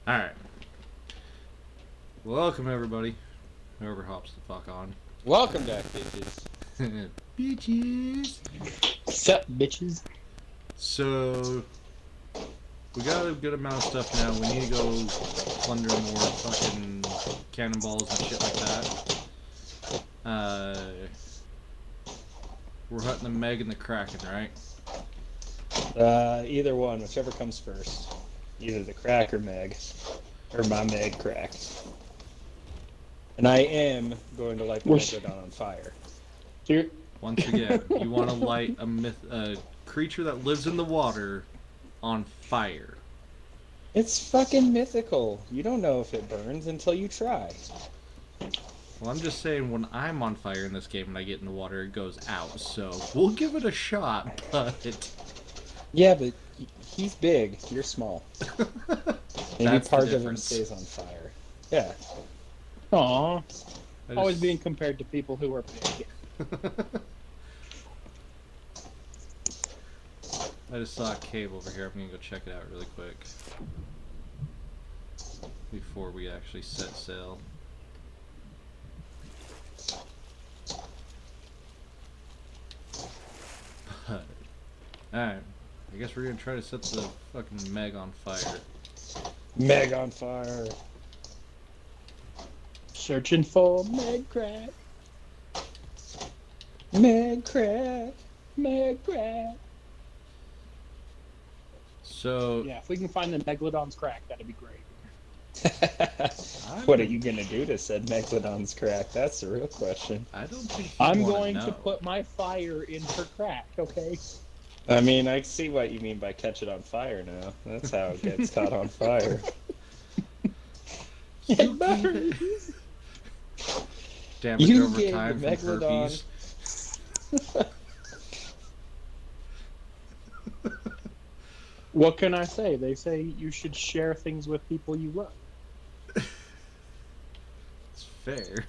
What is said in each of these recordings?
Alright. Welcome, everybody. Whoever hops the fuck on. Welcome back, bitches. Bitches! Sup, bitches? So, we got a good amount of stuff now. We need to go plunder more fucking cannonballs and shit like that. We're hunting the Meg and the Kraken, right? Either one, whichever comes first. Either the crack or Meg. Or my Meg cracked. And I am going to light the megladon on fire. Once again, you want to light a creature that lives in the water on fire. It's fucking mythical. You don't know if it burns until you try. Well, I'm just saying, when I'm on fire in this game and I get in the water, it goes out. So we'll give it a shot, but Yeah, but he's big. You're small. Maybe That's part the of him difference. stays on fire. Yeah. Aw, I always just- being compared to people who are big. I just saw a cave over here. I'm gonna go check it out really quick before we actually set sail. But, alright. I guess we're gonna try to set the fucking Meg on fire. Meg on fire. Searching for Meg crack, Meg crack. Meg crack. So, Yeah, if we can find the Megalodon's crack, that'd be great. What are you gonna do to said Megalodon's crack? That's the real question. I don't think you I'm wanna going know. to put my fire in her crack, okay? I mean, I see what you mean by catch it on fire now. That's how it gets caught on fire. It burns. Damage You over gave time the from Megalodon- herpes. What can I say? They say you should share things with people you love. It's fair.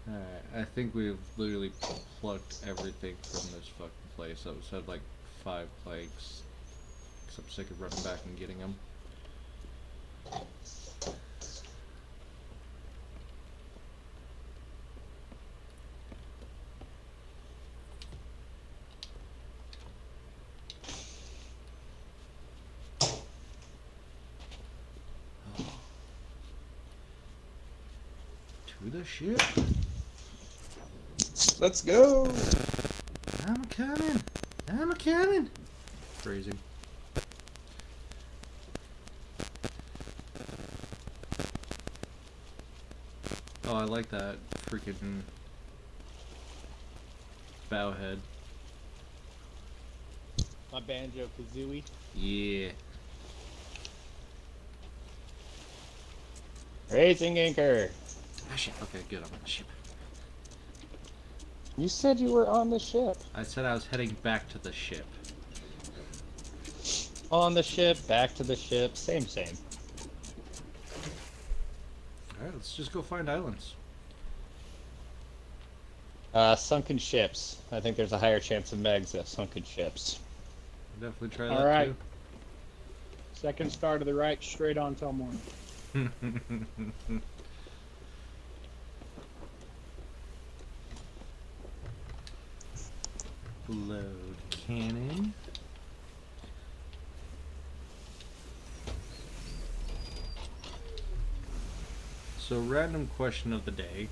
Alright, I think we've literally plucked everything from this fucking place. That was had like 5 plagues. Except I'm sick of running back and getting them. To the ship. Let's go. I'm coming. I'm coming. Crazy. Oh, I like that freaking bow head. My Banjo Kazooie. Yeah. Racing anchor. Ah, shit. Okay, good. I'm on the ship. You said you were on the ship. I said I was heading back to the ship. On the ship, back to the ship. Same. Alright, let's just go find islands. Sunken ships. I think there's a higher chance of Megs at sunken ships. I'll definitely try All that right. Second star to the right, straight on till morning. too. Load cannon. So, random question of the day.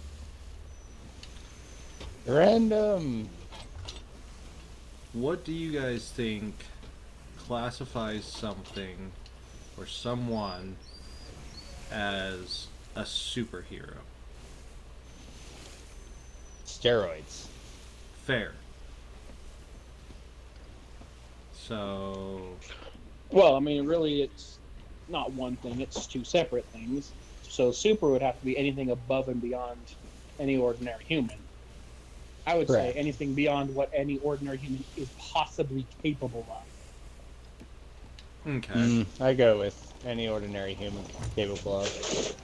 Random. What do you guys think classifies something or someone as a superhero? Steroids. Fair. So, Well, I mean, really, it's not one thing, it's two separate things. So, super would have to be anything above and beyond any ordinary human. I would say Correct. anything beyond what any ordinary human is possibly capable of. okay. I go with any ordinary human capable of.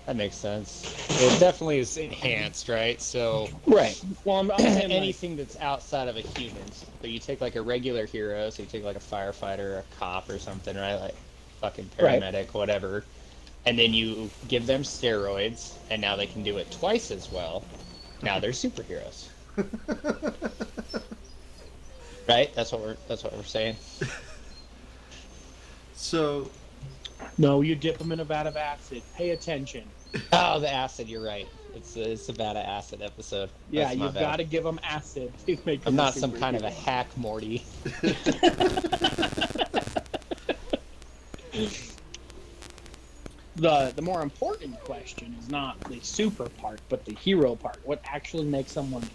That makes sense. It definitely is enhanced, right? So Right. Well, I'm saying anything that's outside of a human. So you take like a regular hero, so you take like a firefighter, or a cop, or something, right? Like fucking Right. paramedic, whatever. And then you give them steroids, and now they can do it twice as well. Now they're superheroes, right? That's what we're saying. So, no, you dip them in a vat of acid. Pay attention. Oh, the acid. You're right. It's about an acid episode. Yeah, That's my you've bad. got to give them acid to make them I'm a not some kind of a superhero. hack, Morty. The more important question is not the super part, but the hero part. What actually makes someone a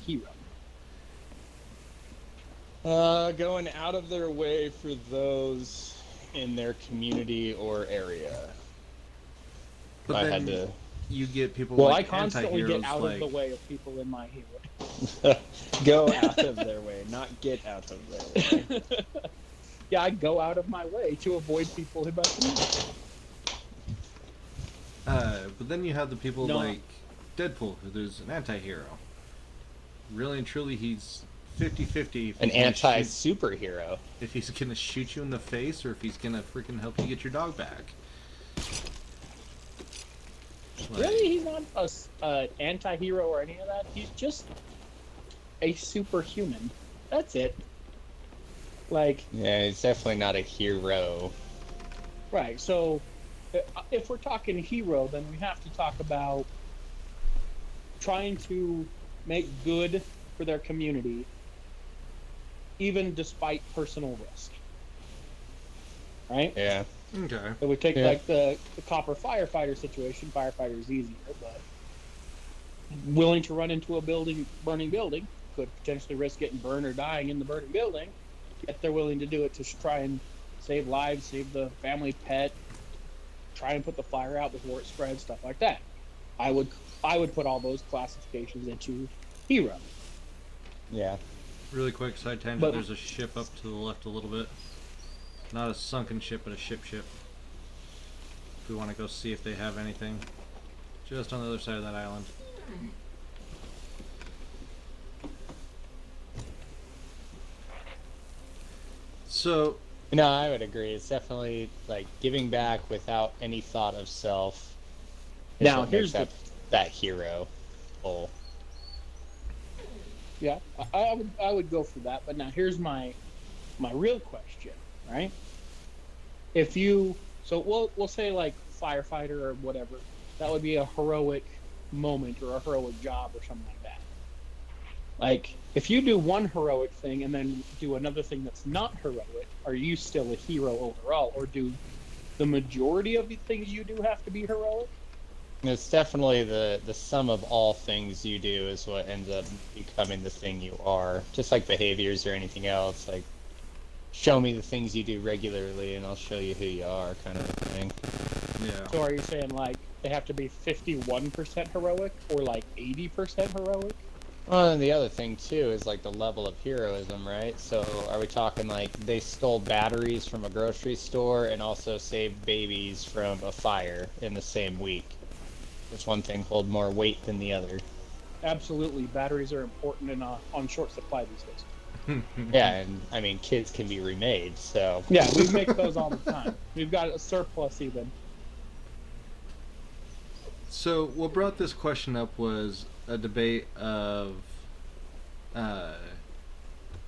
hero? Going out of their way for those in their community or area. but I then had to you get people Well, like I constantly anti-heroes get out like, of the way of people in my hero. go out of their way, not get out of their way. Yeah, I go out of my way to avoid people in my community. but then you have the people No. like Deadpool, who's an anti-hero. Really and truly, he's 50-50 if An he's gonna anti-superhero. if he's gonna shoot you in the face or if he's gonna freaking help you get your dog back. Like, Really, he's not a anti-hero or any of that. He's just a superhuman. That's it. Like, Yeah, he's definitely not a hero. right. So, if we're talking hero, then we have to talk about trying to make good for their community, even despite personal risk. Right? Yeah. Okay. So we take Yeah. like the copper firefighter situation. Firefighter is easier, but willing to run into a burning building, could potentially risk getting burned or dying in the burning building. Yet they're willing to do it to try and save lives, save the family pet, try and put the fire out before it spreads, stuff like that. I would put all those classifications into hero. Yeah. Really quick side tangent. But- There's a ship up to the left a little bit. Not a sunken ship, but a ship. If we want to go see if they have anything, just on the other side of that island. So, No, I would agree. It's definitely like giving back without any thought of self. is Now, what here's makes that hero whole. Yeah, I would go for that. But now here's my real question, right? If you we'll say like firefighter or whatever, that would be a heroic moment or a heroic job or something like that. Like if you do one heroic thing and then do another thing that's not heroic, are you still a hero overall, or do the majority of the things you do have to be heroic? It's definitely the sum of all things you do is what ends up becoming the thing you are. Just like behaviors or anything else, like show me the things you do regularly and I'll show you who you are, kind of a thing. yeah. So are you saying like they have to be 51% heroic or like 80% heroic? Well, and the other thing too is like the level of heroism, right? So are we talking like they stole batteries from a grocery store and also saved babies from a fire in the same week? Does one thing hold more weight than the other? Absolutely, batteries are important and on short supply these days. Yeah, and I mean kids can be remade, so Yeah, we make those all the time. We've got a surplus even. So what brought this question up was a debate of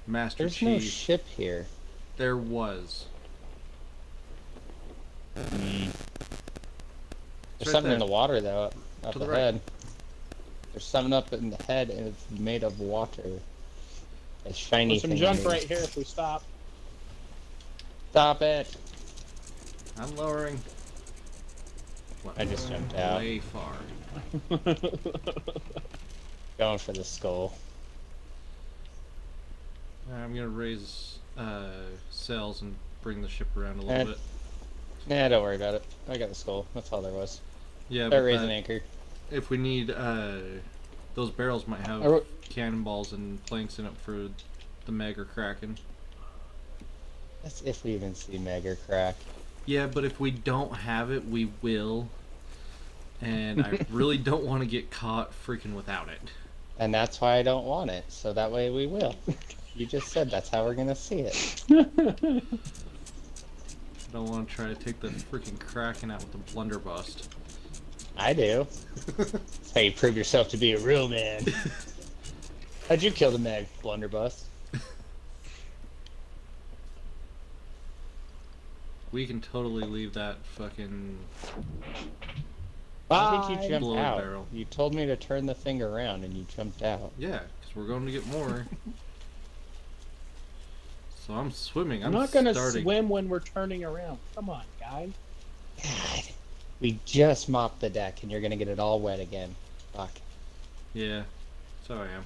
Master there's Chief. no ship here. There was. There's right something there. in the water though, up To the right. ahead. There's something up in the head and it's made of water. A shiny There's some thing. junk moves. right here if we stop. Stop it! I'm lowering. I just jumped out. Way far. Going for the skull. I'm gonna raise sails and bring the ship around a little Eh. bit. Nah, don't worry about it. I got the skull. That's all there was. Yeah, Start but raising anchor. if we need, those barrels might have I wrote- cannonballs and planks in it for the Meg or Kraken. That's if we even see Meg or Crack. Yeah, but if we don't have it, we will. And I really don't want to get caught freaking without it. And that's why I don't want it. So that way we will. You just said that's how we're gonna see it. I don't want to try to take the freaking kraken out with the blunderbuss. I do. That's how you prove yourself to be a real man. How'd you kill the Meg, blunderbuss? We can totally leave that fucking... I think you jumped Blood out. barrel. You told me to turn the thing around and you jumped out. Yeah, because we're going to get more. So I'm swimming. I'm not gonna swim when we're turning around. Come on, guys. God. We just mopped the deck and you're gonna get it all wet again. Fuck. Yeah, so I am.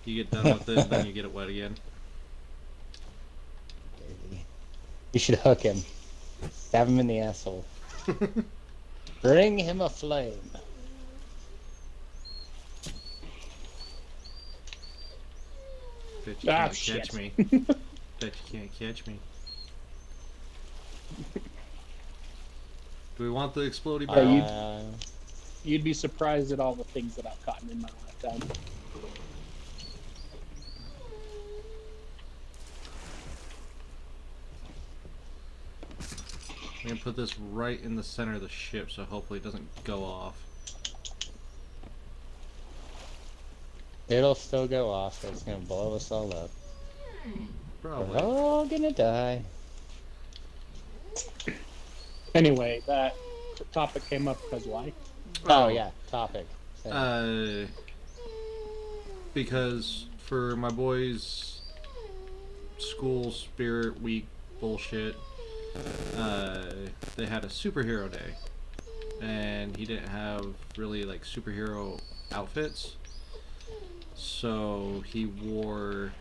You get done with it, then you get it wet again. Dirty. You should hook him. Stab him in the asshole. Bring him a flame. Bet you can't catch me. Bet you can't catch me. Do we want the explodey barrel? You'd be surprised at all the things that I've caught in my lifetime. I'm gonna put this right in the center of the ship, so hopefully it doesn't go off. It'll still go off, so it's gonna blow us all up. Probably. We're all gonna die. Anyway, that topic came up because why? Oh yeah, topic. Because for my boys' school spirit week bullshit, they had a superhero day, and he didn't have really like superhero outfits, so he wore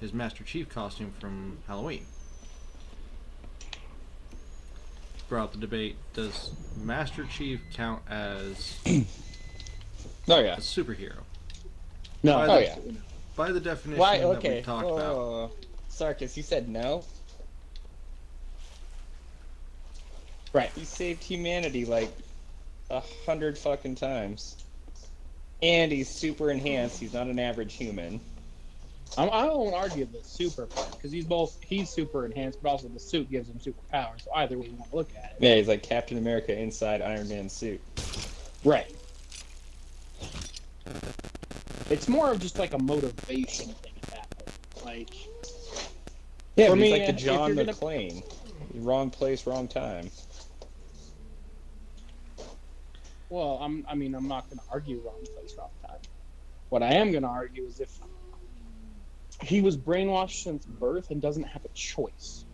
his Master Chief costume from Halloween. Brought the debate: does Master Chief count as Oh yeah. a superhero? No. By Oh the, yeah. By the definition Why? that Okay. we talked about. Sarkis, you said no. Right. He saved humanity like 100 fucking times. And he's super enhanced. He's not an average human. I won't argue the super part because he's super enhanced, but also the suit gives him superpowers. So either way you want to look at it. Yeah, he's like Captain America inside Iron Man's suit. Right. It's more of just like a motivation thing at that point. Like, Yeah, for but he's me, like the if John you're gonna- McClane. Wrong place, wrong time. well, I'm not going to argue wrong place, wrong time. What I am going to argue is if he was brainwashed since birth and doesn't have a choice.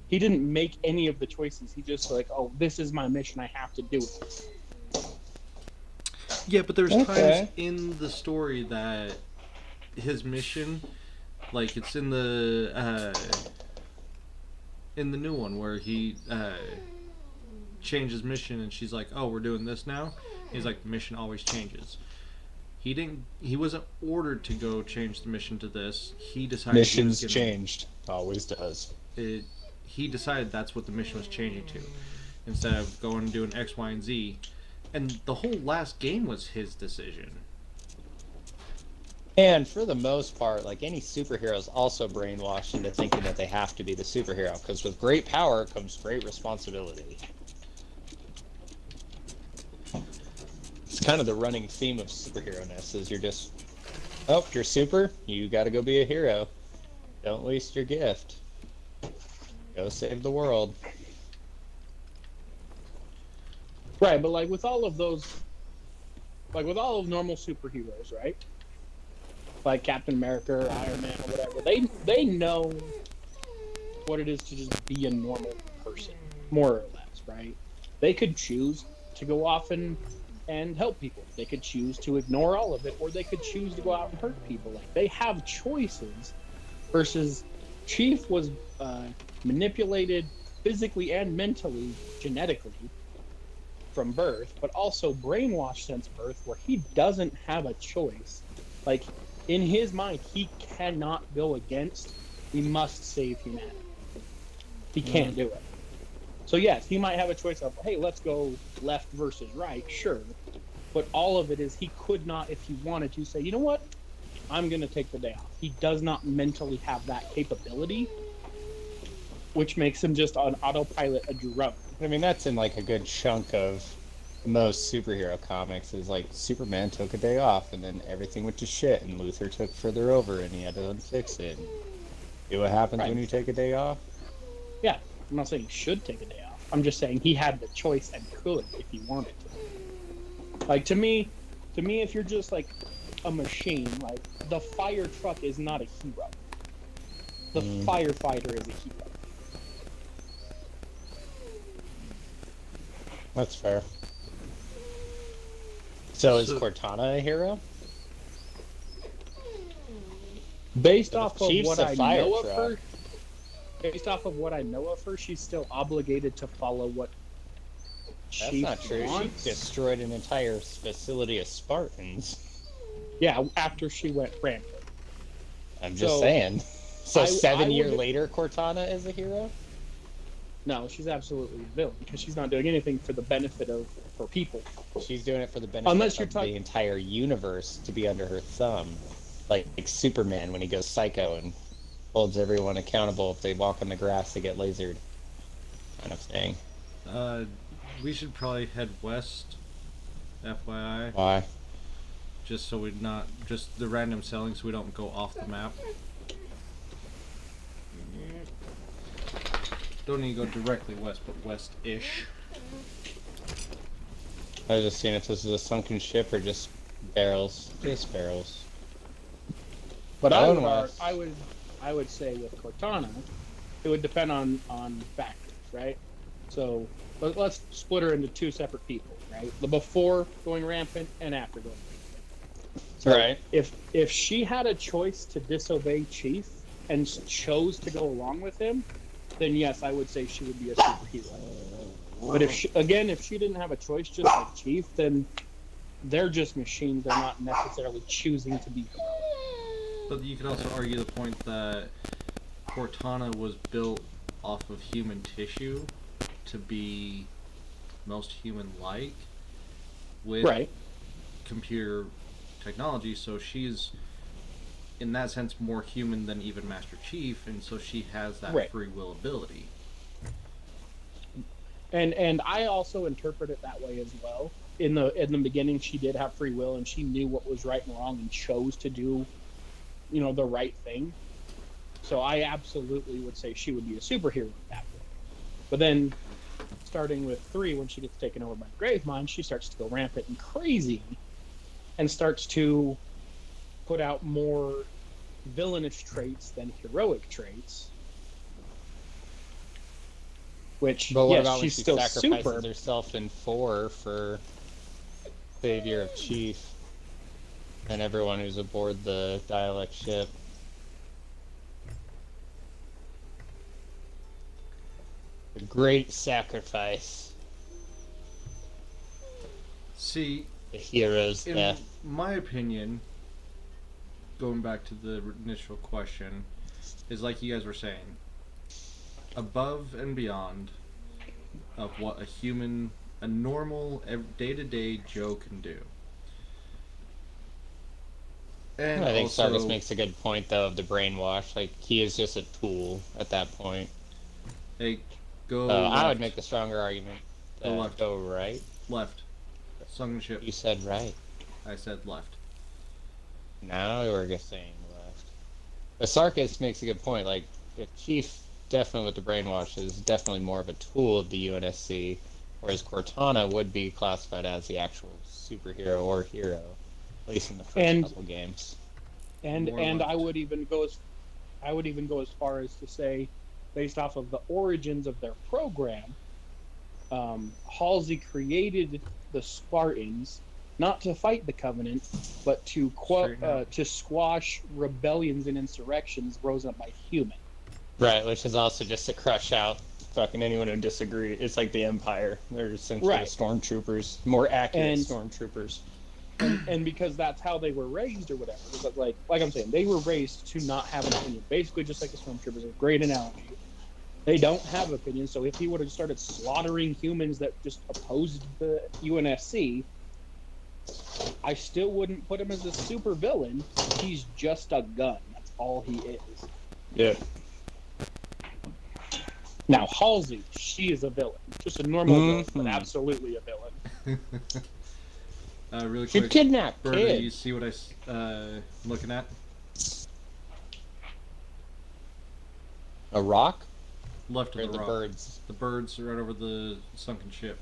He didn't make any of the choices. He just like, oh, this is my mission. I have to do it. Yeah, but there's Okay. times in the story that his mission, like it's in the new one where he changed his mission and she's like, "Oh, we're doing this now." He's like, "The mission always changes." He wasn't ordered to go change the mission to this. He decided Missions he was changed. Always does. he decided that's what the mission was changing to, instead of going and doing X, Y, and Z. And the whole last game was his decision. And for the most part, like any superhero is also brainwashed into thinking that they have to be the superhero, because with great power comes great responsibility. It's kind of the running theme of superhero-ness, is you're just, oh, you're super, you gotta go be a hero. Don't waste your gift. Go save the world. Right, but like with all of those, like with all of normal superheroes, right? Like Captain America or Iron Man or whatever, they know what it is to just be a normal person, more or less, right? They could choose to go off and help people. They could choose to ignore all of it, or they could choose to go out and hurt people. Like they have choices. Versus Chief was manipulated physically and mentally, genetically, from birth, but also brainwashed since birth, where he doesn't have a choice. Like, in his mind, he cannot go against, he must save humanity. He can't do it. So yes, he might have a choice of, hey, let's go left versus right, sure. But all of it is he could not, if he wanted to, say, you know what, I'm going to take the day off. He does not mentally have that capability, which makes him just on autopilot a drone. I mean, that's in like a good chunk of most superhero comics. Is like Superman took a day off, and then everything went to shit, and Luthor took further over, and he had to unfix it. See what happens Right. when you take a day off? Yeah, I'm not saying he should take a day off. I'm just saying he had the choice and could if he wanted to. Like to me, if you're just like a machine, like the fire truck is not a hero. The firefighter is a hero. That's fair. So is So- Cortana a hero? Based The off of Chief's what a I fire know of truck. her, she's still obligated to follow what That's Chief not true. wants. She destroyed an entire facility of Spartans. Yeah, after she went rampant. I'm just So, saying. So I 7 years would- later, Cortana is a hero? No, she's absolutely a villain because she's not doing anything for the benefit of her people. She's doing it for the benefit Unless you're of talk- the entire universe to be under her thumb. Like Superman when he goes psycho and holds everyone accountable if they walk on the grass, they get lasered. Kind of thing. We should probably head west. FYI, Why? just so we're not just the random selling, so we don't go off the map. Don't need to go directly west, but west-ish. I was just seeing if this is a sunken ship or just barrels. Just barrels. But Unless- I would say with Cortana, it would depend on factors, right? So let's split her into two separate people, right? The before going rampant and after going rampant. So Right. if she had a choice to disobey Chief and chose to go along with him, then yes, I would say she would be a superhero. But if she didn't have a choice, just like Chief, then they're just machines. They're not necessarily choosing to be heroic. But you could also argue the point that Cortana was built off of human tissue to be most human-like with Right. computer technology, so she's in that sense more human than even Master Chief, and so she has that Right. free will ability. And I also interpret it that way as well. In the beginning, she did have free will, and she knew what was right and wrong, and chose to do, the right thing. So I absolutely would say she would be a superhero at that point. But then, starting with 3, when she gets taken over by the Gravemind, she starts to go rampant and crazy, and starts to put out more villainous traits than heroic traits. Which, But what yes, about when she's she still sacrifices super. herself in 4 for savior of Chief and everyone who's aboard the dialect ship? A great sacrifice. See, The hero's in death. my opinion, going back to the initial question, is like you guys were saying, above and beyond of what a normal, day-to-day Joe can do. And I think also, Sargus makes a good point, though, of the brainwash. Like, he is just a tool at that point. hey, go I would left, make the stronger argument. Go left. Go right. left. Sunken ship. You said right. I said left. Now we're just saying left. But Sarkis makes a good point. Like, the Chief, definitely with the brainwash, is definitely more of a tool of the UNSC, whereas Cortana would be classified as the actual superhero or hero, at least in the first couple games. And More and I left. would even go as far as to say, based off of the origins of their program, Halsey created the Spartans not to fight the Covenant, but to Straighten out. to squash rebellions and insurrections rose up by human. Right, which is also just to crush out fucking anyone who disagrees. It's like the Empire. They're essentially Right. stormtroopers, more accurate And- stormtroopers. And because that's how they were raised or whatever. But like I'm saying, they were raised to not have an opinion. Basically, just like the stormtroopers. A great analogy. They don't have opinions. So if he would have started slaughtering humans that just opposed the UNSC, I still wouldn't put him as a super villain. He's just a gun. That's all he is. Yeah. Now Halsey, she is a villain. Just a normal villain, but absolutely a villain. Really She quick, kidnapped Berta, kids. you see what I'm looking at? A rock? Left Or of the the rock. birds? The birds right over the sunken ship.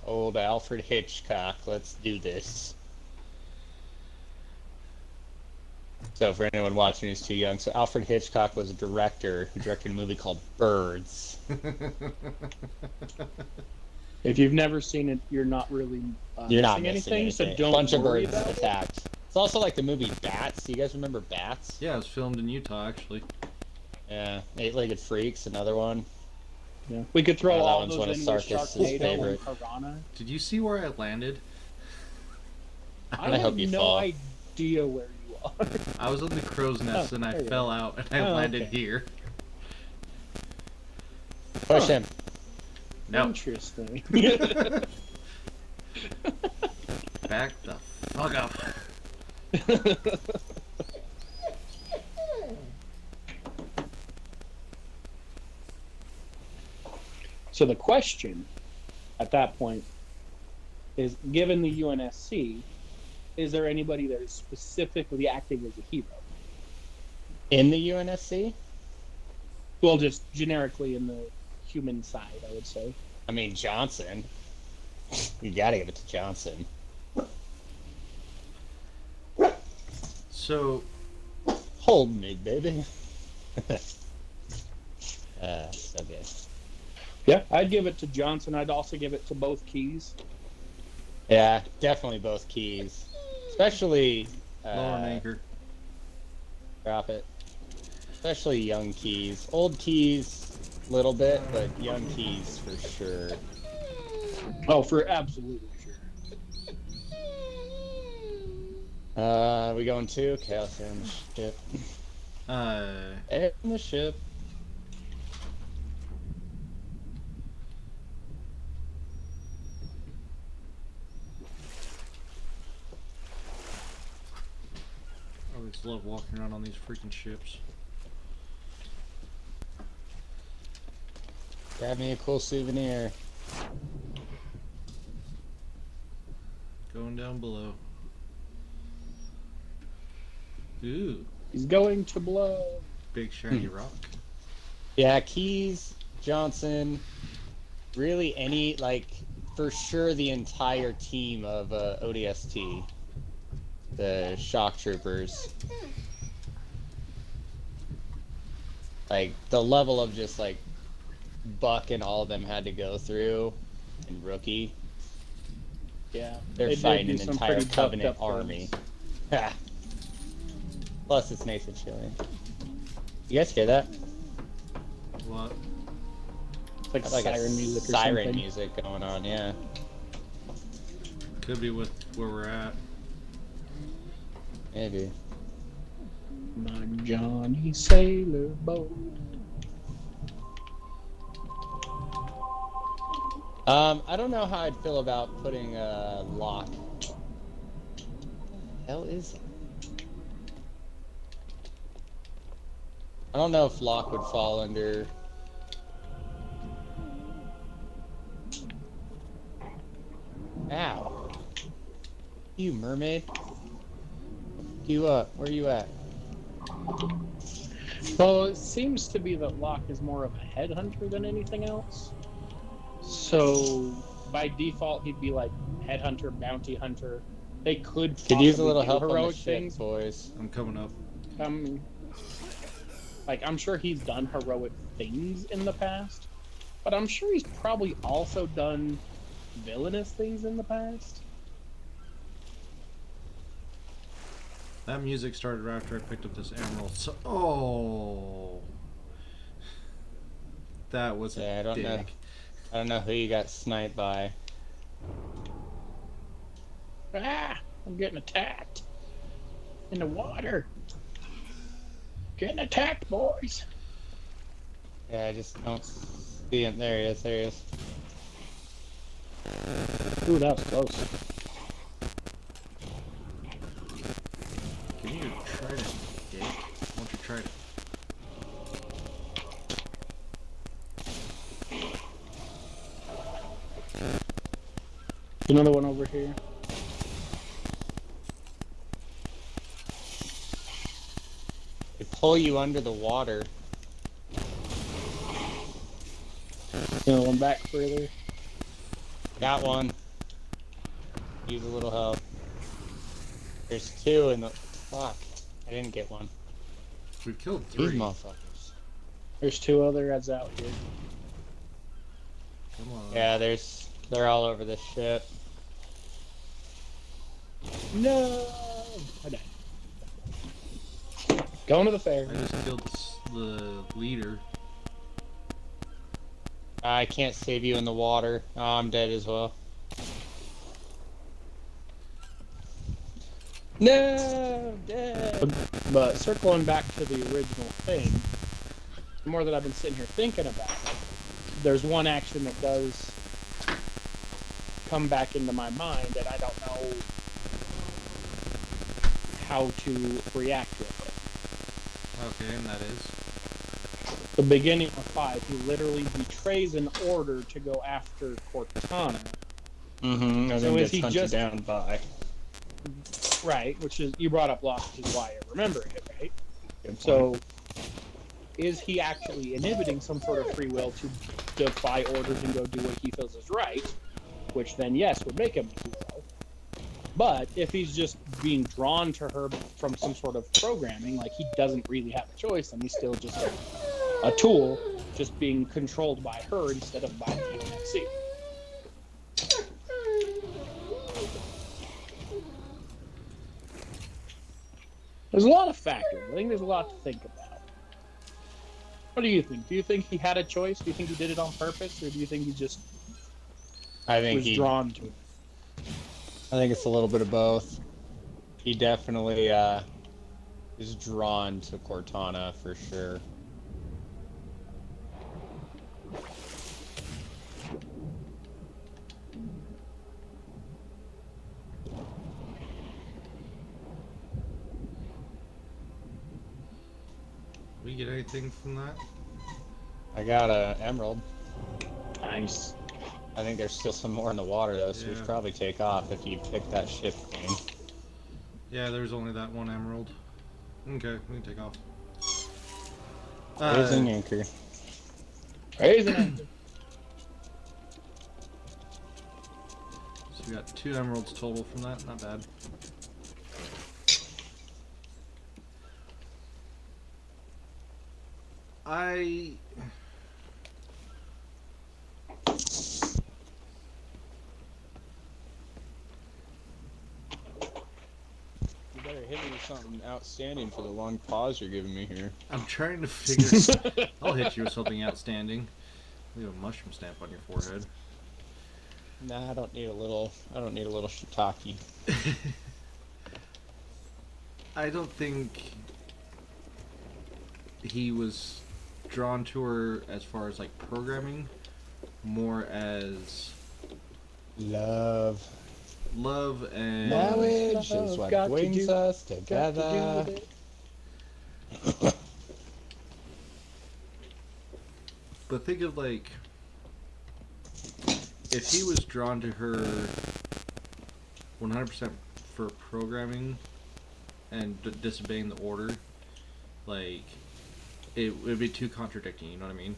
Old Alfred Hitchcock. Let's do this. So for anyone watching who's too young, so Alfred Hitchcock was a director who directed a movie called Birds. If you've never seen it, you're not really You're not missing anything. So don't Bunch of worry birds about it. attacked. It's also like the movie Bats. Do you guys remember Bats? Yeah, it was filmed in Utah, actually. Yeah. Eight-Legged Freaks, another one. Yeah. We could throw Oh, that all one's those one of in with Sarkis's Sharknado favorite. and Piranha. Did you see where I landed? I hope have you no fall. idea where you are. I was on the crow's nest and I there you fell out and I Oh, landed okay. here. Push him. No. Interesting. Back the fuck up. So the question at that point is, given the UNSC, is there anybody that is specifically acting as a hero? In the UNSC? Well, just generically in the human side, I would say. I mean, Johnson. You gotta give it to Johnson. So, Hold me, baby. So good. Yeah, I'd give it to Johnson. I'd also give it to both Keys. Yeah, definitely both Keys. Especially... lower an anchor. Drop it. Especially young Keys. Old Keys, little bit, but young Keys for sure. Oh, for absolutely sure. We going to? Okay, I'll stay on the ship. In the ship. I always love walking around on these freaking ships. Grab me a cool souvenir. Going down below. Ooh, He's going to blow. big shiny rock. Yeah, Keys, Johnson, really any, like, for sure the entire team of ODST. The shock troopers. Like, the level of just, like, Buck and all of them had to go through, and Rookie. Yeah. They're they did fighting do an some entire pretty buffed Covenant up army. things. Plus, it's Nathan Chili. You guys hear that? What? It's like, That's like siren a music or siren something. music going on, yeah. Could be with where we're at. Maybe. My Johnny Sailor boat. I don't know how I'd feel about putting a lock. Hell is it? I don't know if lock would fall under. Ow! You mermaid. You where you at? Well, it seems to be that Locke is more of a headhunter than anything else. So, by default, he'd be like headhunter, bounty hunter. They could Use a possibly little do help on the heroic ship, things. boys. I'm coming up. Like, I'm sure he's done heroic things in the past, but I'm sure he's probably also done villainous things in the past. That music started right after I picked up this emerald. So, oh, that was Yeah, a I don't dig. know. I don't know who you got sniped by. Ah, I'm getting attacked in the water. Getting attacked, boys. Yeah, I just don't see him. There he is. There he is. Ooh, that was close. Give me your trident, dick. I want your trident. Another one over here. They pull you under the water. Another one back further. Got one. Use a little help. There's two in the. Fuck. I didn't get one. We've killed These 3. motherfuckers. There's 2 other heads out here. Come on. Yeah, they're all over this ship. No! I died. Going to the fair. I just killed the leader. I can't save you in the water. Oh, I'm dead as well. No, dead. But circling back to the original thing, the more that I've been sitting here thinking about it, there's one action that does come back into my mind and I don't know how to react with it. Okay, and that is? The beginning of 5, he literally betrays an order to go after Cortana. Mm-hmm. And So then is gets he hunted just- down by. Right, which is, you brought up Lost, which is why I remember it, right? Good point. So, is he actually inhibiting some sort of free will to defy orders and go do what he feels is right? Which then, yes, would make him a hero. But if he's just being drawn to her from some sort of programming, like he doesn't really have a choice, and he's still just a tool, just being controlled by her instead of by the UNSC. There's a lot of factors. I think there's a lot to think about. What do you think? Do you think he had a choice? Do you think he did it on purpose, or do you think he just I think was drawn to it? I think it's a little bit of both. He definitely is drawn to Cortana for sure. We get anything from that? I got a emerald. Nice. I think there's still some more in the water though, so we Yeah. should probably take off if you pick that ship clean. Yeah, there's only that one emerald. Okay, we can take off. Raising anchor. Raising anchor. So we got 2 emeralds total from that. Not bad. I You better hit me with something outstanding for the long pause you're giving me here. I'm trying to figure. I'll hit you with something outstanding. You have a mushroom stamp on your forehead. Nah, I don't need a little shiitake. I don't think he was drawn to her as far as like programming, more as Love. love and Marriage Love is what got to brings do- us Got to do together. with it. But think of like if he was drawn to her 100% for programming and disobeying the order, like it would be too contradicting. You know what I mean?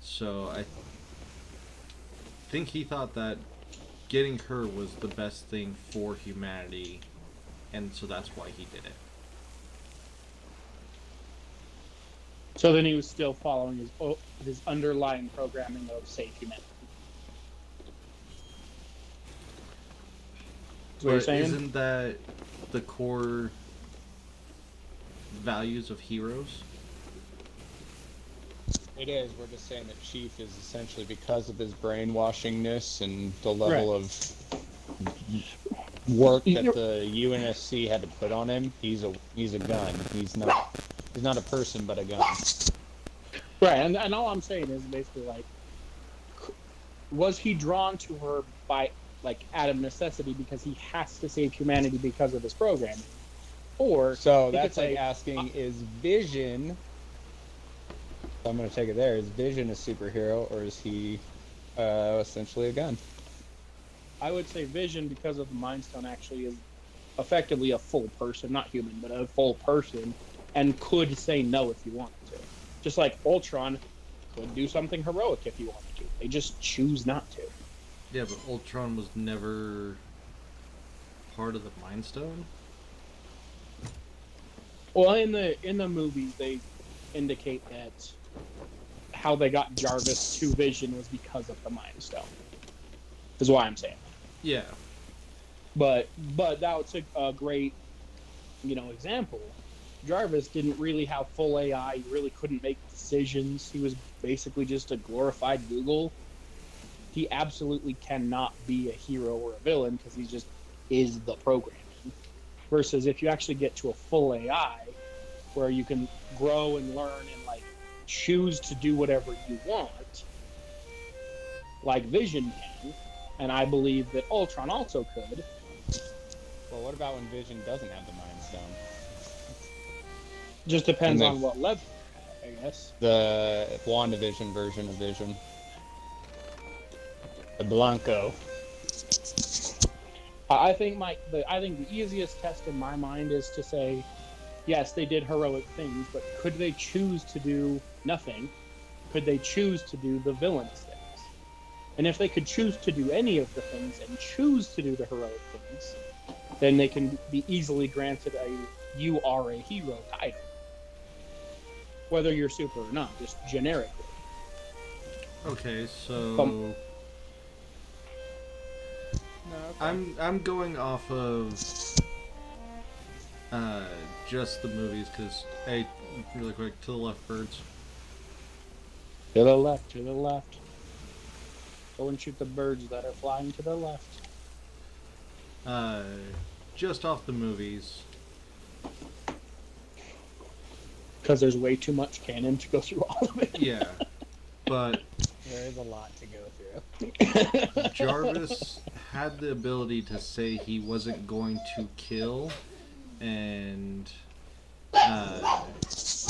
So I think he thought that getting her was the best thing for humanity, and so that's why he did it. So then he was still following his underlying programming of save humanity. That's what you're But saying? isn't that the core values of heroes? It is. We're just saying that Chief is essentially because of his brainwashingness and the level of work that the UNSC had to put on him. He's a gun. He's not He's not a person, but a gun. Right, and all I'm saying is basically like, was he drawn to her by like out of necessity because he has to save humanity because of his programming, or So he could that's like say, asking, is Vision? I'm gonna take it there. Is Vision a superhero, or is he essentially a gun? I would say Vision, because of the Mind Stone, actually is effectively a full person, not human, but a full person, and could say no if he wanted to. Just like Ultron could do something heroic if he wanted to. They just choose not to. Yeah, but Ultron was never part of the Mind Stone. Well, in the movie, they indicate that how they got Jarvis to Vision was because of the Mind Stone. Is why I'm saying. Yeah. But that's a great, example. Jarvis didn't really have full AI. He really couldn't make decisions. He was basically just a glorified Google. He absolutely cannot be a hero or a villain because he just is the programming. Versus if you actually get to a full AI, where you can grow and learn and like choose to do whatever you want, like Vision can, and I believe that Ultron also could. Well, what about when Vision doesn't have the Mind Stone? Just depends And on what level, I guess. The WandaVision version of Vision. The Blanco. I think the easiest test in my mind is to say, yes, they did heroic things, but could they choose to do nothing? Could they choose to do the villainous things? And if they could choose to do any of the things and choose to do the heroic things, then they can be easily granted a "you are a hero" title, whether you're super or not, just generically. Okay, so No, okay. I'm going off of just the movies because hey, really quick, to the left, birds. To the left, to the left. Go and shoot the birds that are flying to the left. Just off the movies. Because there's way too much canon to go through all of it. Yeah, but There is a lot to go through. Jarvis had the ability to say he wasn't going to kill and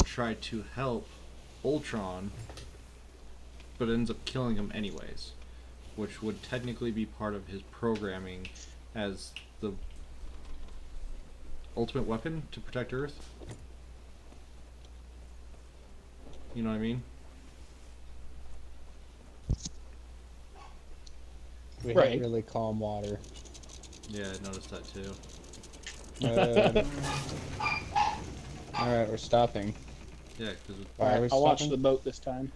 try to help Ultron, but ends up killing him anyways, which would technically be part of his programming as the ultimate weapon to protect Earth. You know what I mean? We Right. hit really calm water. Yeah, I noticed that too. Alright, we're stopping. Yeah, because Why are we I'll watch stopping? the boat this time.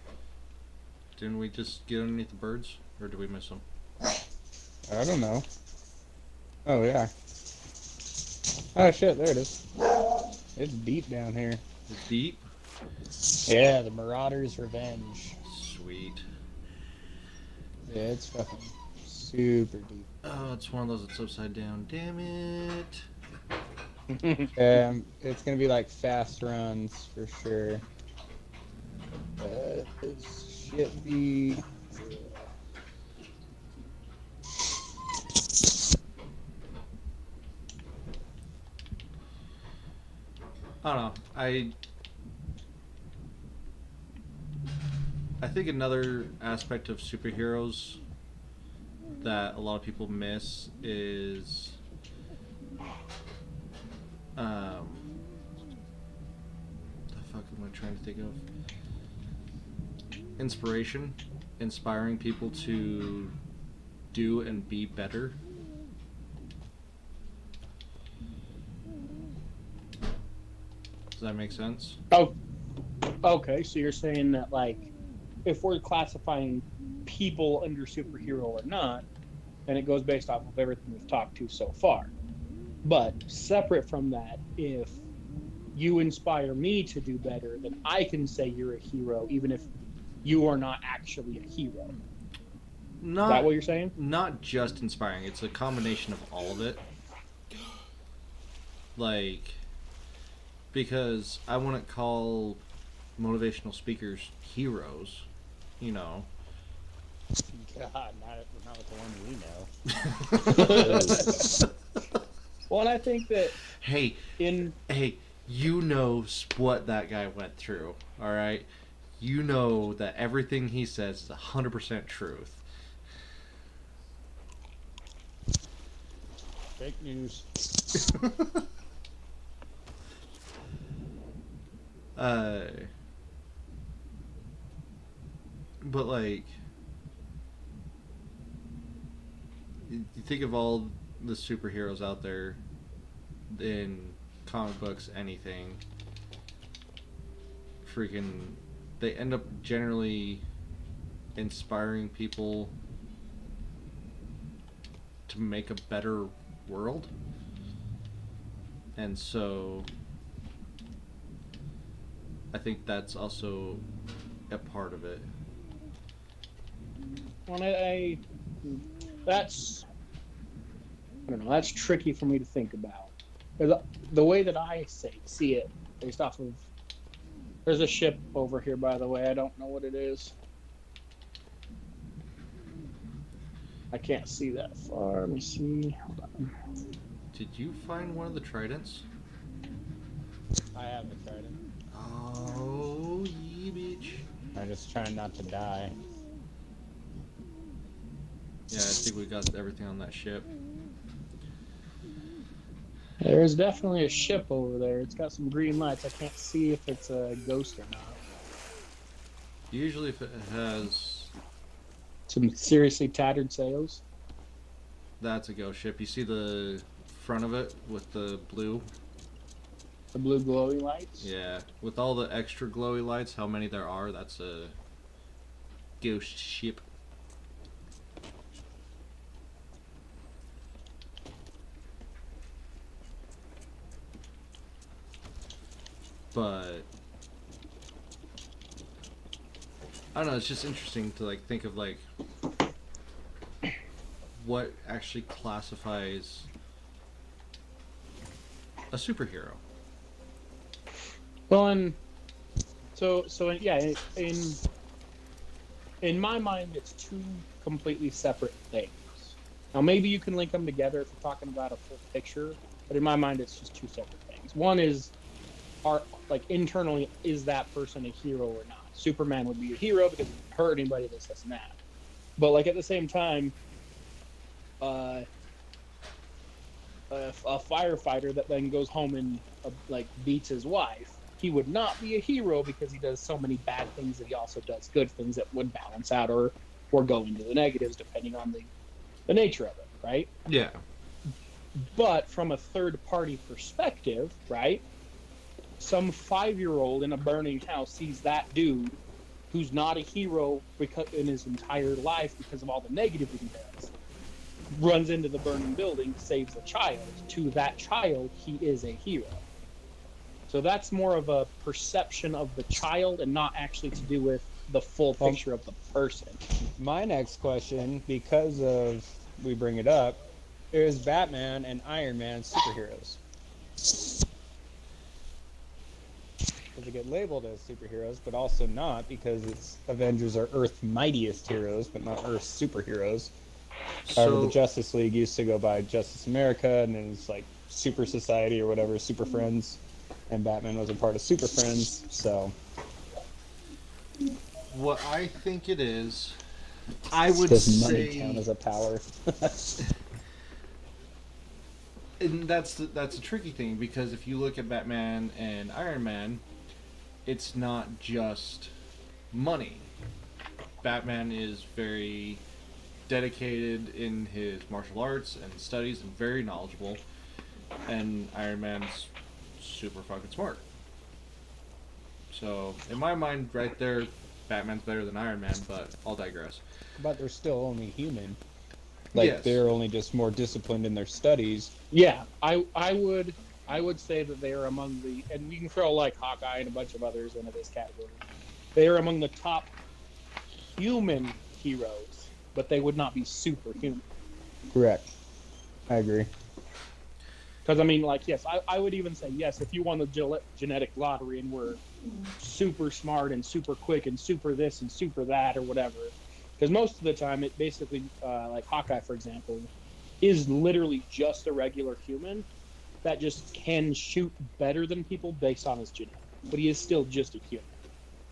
didn't we just get underneath the birds, or did we miss them? I don't know. Oh, yeah. Oh, shit, there it is. It's deep down here. It's deep. Yeah, the Marauder's Revenge. Sweet. Yeah, it's fucking super deep. Oh, it's one of those that's upside down. Damn it. It's gonna be like fast runs for sure. It should be. I don't know. I think another aspect of superheroes that a lot of people miss is the fuck am I trying to think of? Inspiration, inspiring people to do and be better. Does that make sense? Oh, okay. So you're saying that, like, if we're classifying people under superhero or not, then it goes based off of everything we've talked to so far. But separate from that, if you inspire me to do better, then I can say you're a hero, even if you are not actually a hero. Is that what you're saying? Not just inspiring. It's a combination of all of it. Like, because I wouldn't call motivational speakers heroes, you know. God, not with the ones we know. Well, and I think that Hey, in you know what that guy went through, all right? You know that everything he says is 100% truth. Fake news. But like, you think of all the superheroes out there in comic books, anything. Freaking, they end up generally inspiring people to make a better world. And so I think that's also a part of it. when that's I don't know, that's tricky for me to think about. 'Cause the way that I see it, based off of, there's a ship over here, by the way. I don't know what it is. I can't see that far. Let me see. Hold on. Did you find one of the tridents? I haven't tried it. Oh, yeah, bitch. I'm just trying not to die. Yeah, I think we got everything on that ship. There's definitely a ship over there. It's got some green lights. I can't see if it's a ghost or not. Usually if it has... Some seriously tattered sails. That's a ghost ship. You see the front of it with the blue? The blue glowy lights. Yeah. With all the extra glowy lights, how many there are, that's a ghost ship. But I don't know, it's just interesting to like think of like what actually classifies a superhero. Well, and so yeah, in my mind, it's two completely separate things. Now, maybe you can link them together if you're talking about a full picture, but in my mind, it's just two separate things. One is, like internally, is that person a hero or not? Superman would be a hero because he didn't hurt anybody, this and that. But like at the same time, a firefighter that then goes home and like beats his wife, he would not be a hero because he does so many bad things that he also does good things that would balance out or go into the negatives depending on the nature of it, right? Yeah. But from a third party perspective, right? Some 5-year-old in a burning house sees that dude who's not a hero because in his entire life because of all the negative he does, runs into the burning building, saves a child. To that child, he is a hero. So that's more of a perception of the child and not actually to do with the full picture of the person. My next question, because of we bring it up, is Batman and Iron Man superheroes? Because they get labeled as superheroes, but also not, because it's Avengers are Earth's mightiest heroes, but not Earth's superheroes. However, the Justice League used to go by Justice America, and then it's like Super Society or whatever, Super Friends, and Batman was a part of Super Friends, so... What I think it is, I would Does say... money count as a power? And that's a tricky thing, because if you look at Batman and Iron Man, it's not just money. Batman is very dedicated in his martial arts and studies and very knowledgeable, and Iron Man's super fucking smart. So, in my mind, right there, Batman's better than Iron Man, but I'll digress. But they're still only human. Like, Yes. they're only just more disciplined in their studies. Yeah, I would say that they are among the, and you can throw like Hawkeye and a bunch of others into this category. They are among the top human heroes, but they would not be superhuman. Correct. I agree. Because I mean, like, yes, I would even say yes if you won the genetic lottery and were super smart and super quick and super this and super that or whatever. Because most of the time, it basically, like Hawkeye, for example, is literally just a regular human that just can shoot better than people based on his genetics. But he is still just a human.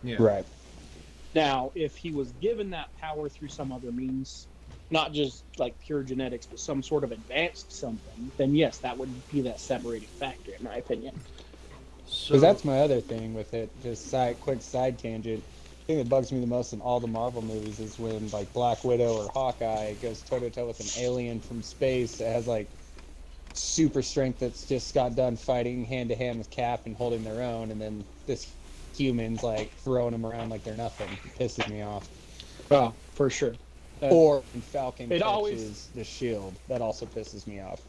Yeah. Right. Now, if he was given that power through some other means, not just like pure genetics, but some sort of advanced something, then yes, that would be that separating factor, in my opinion. So Because that's my other thing with it. Just quick side tangent. The thing that bugs me the most in all the Marvel movies is when like Black Widow or Hawkeye goes toe to toe with an alien from space that has like super strength that's just got done fighting hand to hand with Cap and holding their own, and then this human's like throwing them around like they're nothing. It pisses me off. Oh, for sure. Or when Falcon it touches always- the shield, that also pisses me off.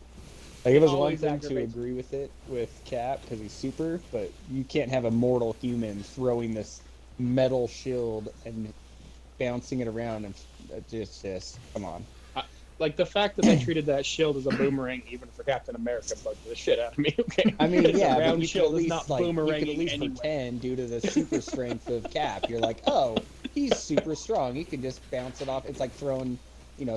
Like, it was one always thing to aggravates agree with it with Cap because he's super, but you can't have a mortal human throwing this metal shield and bouncing it around and just come on. Like the fact that they treated that shield as a boomerang, even for Captain America, bugged the shit out of me. Okay, I mean, It's a yeah, but round you can shield at is least not like you can boomeranging at least anyway. pretend due to the super strength of Cap. You're like, oh, he's super strong. He can just bounce it off. It's like throwing,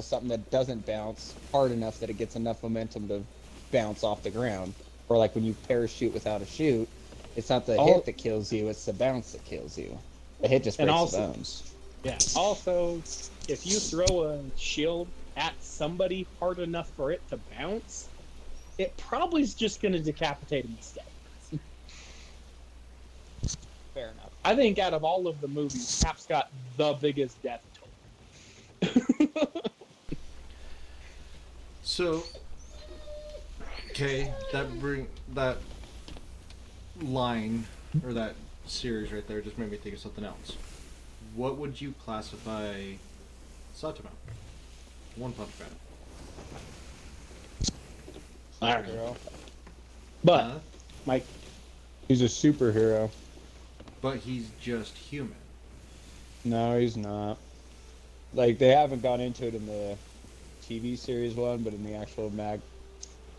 something that doesn't bounce hard enough that it gets enough momentum to bounce off the ground. Or like when you parachute without a chute, it's not the hit that kills you; it's the bounce that kills you. The hit just breaks the bones. Yeah. Also, if you throw a shield at somebody hard enough for it to bounce, it probably is just going to decapitate him instead. Fair enough. I think out of all of the movies, Cap's got the biggest death toll. So, okay, that line or that series right there just made me think of something else. What would you classify Saitama? One Punch Man. I don't know. Superhero. But, Huh? Mike, He's a superhero. But he's just human. No, he's not. Like, they haven't gone into it in the TV series one, but in the actual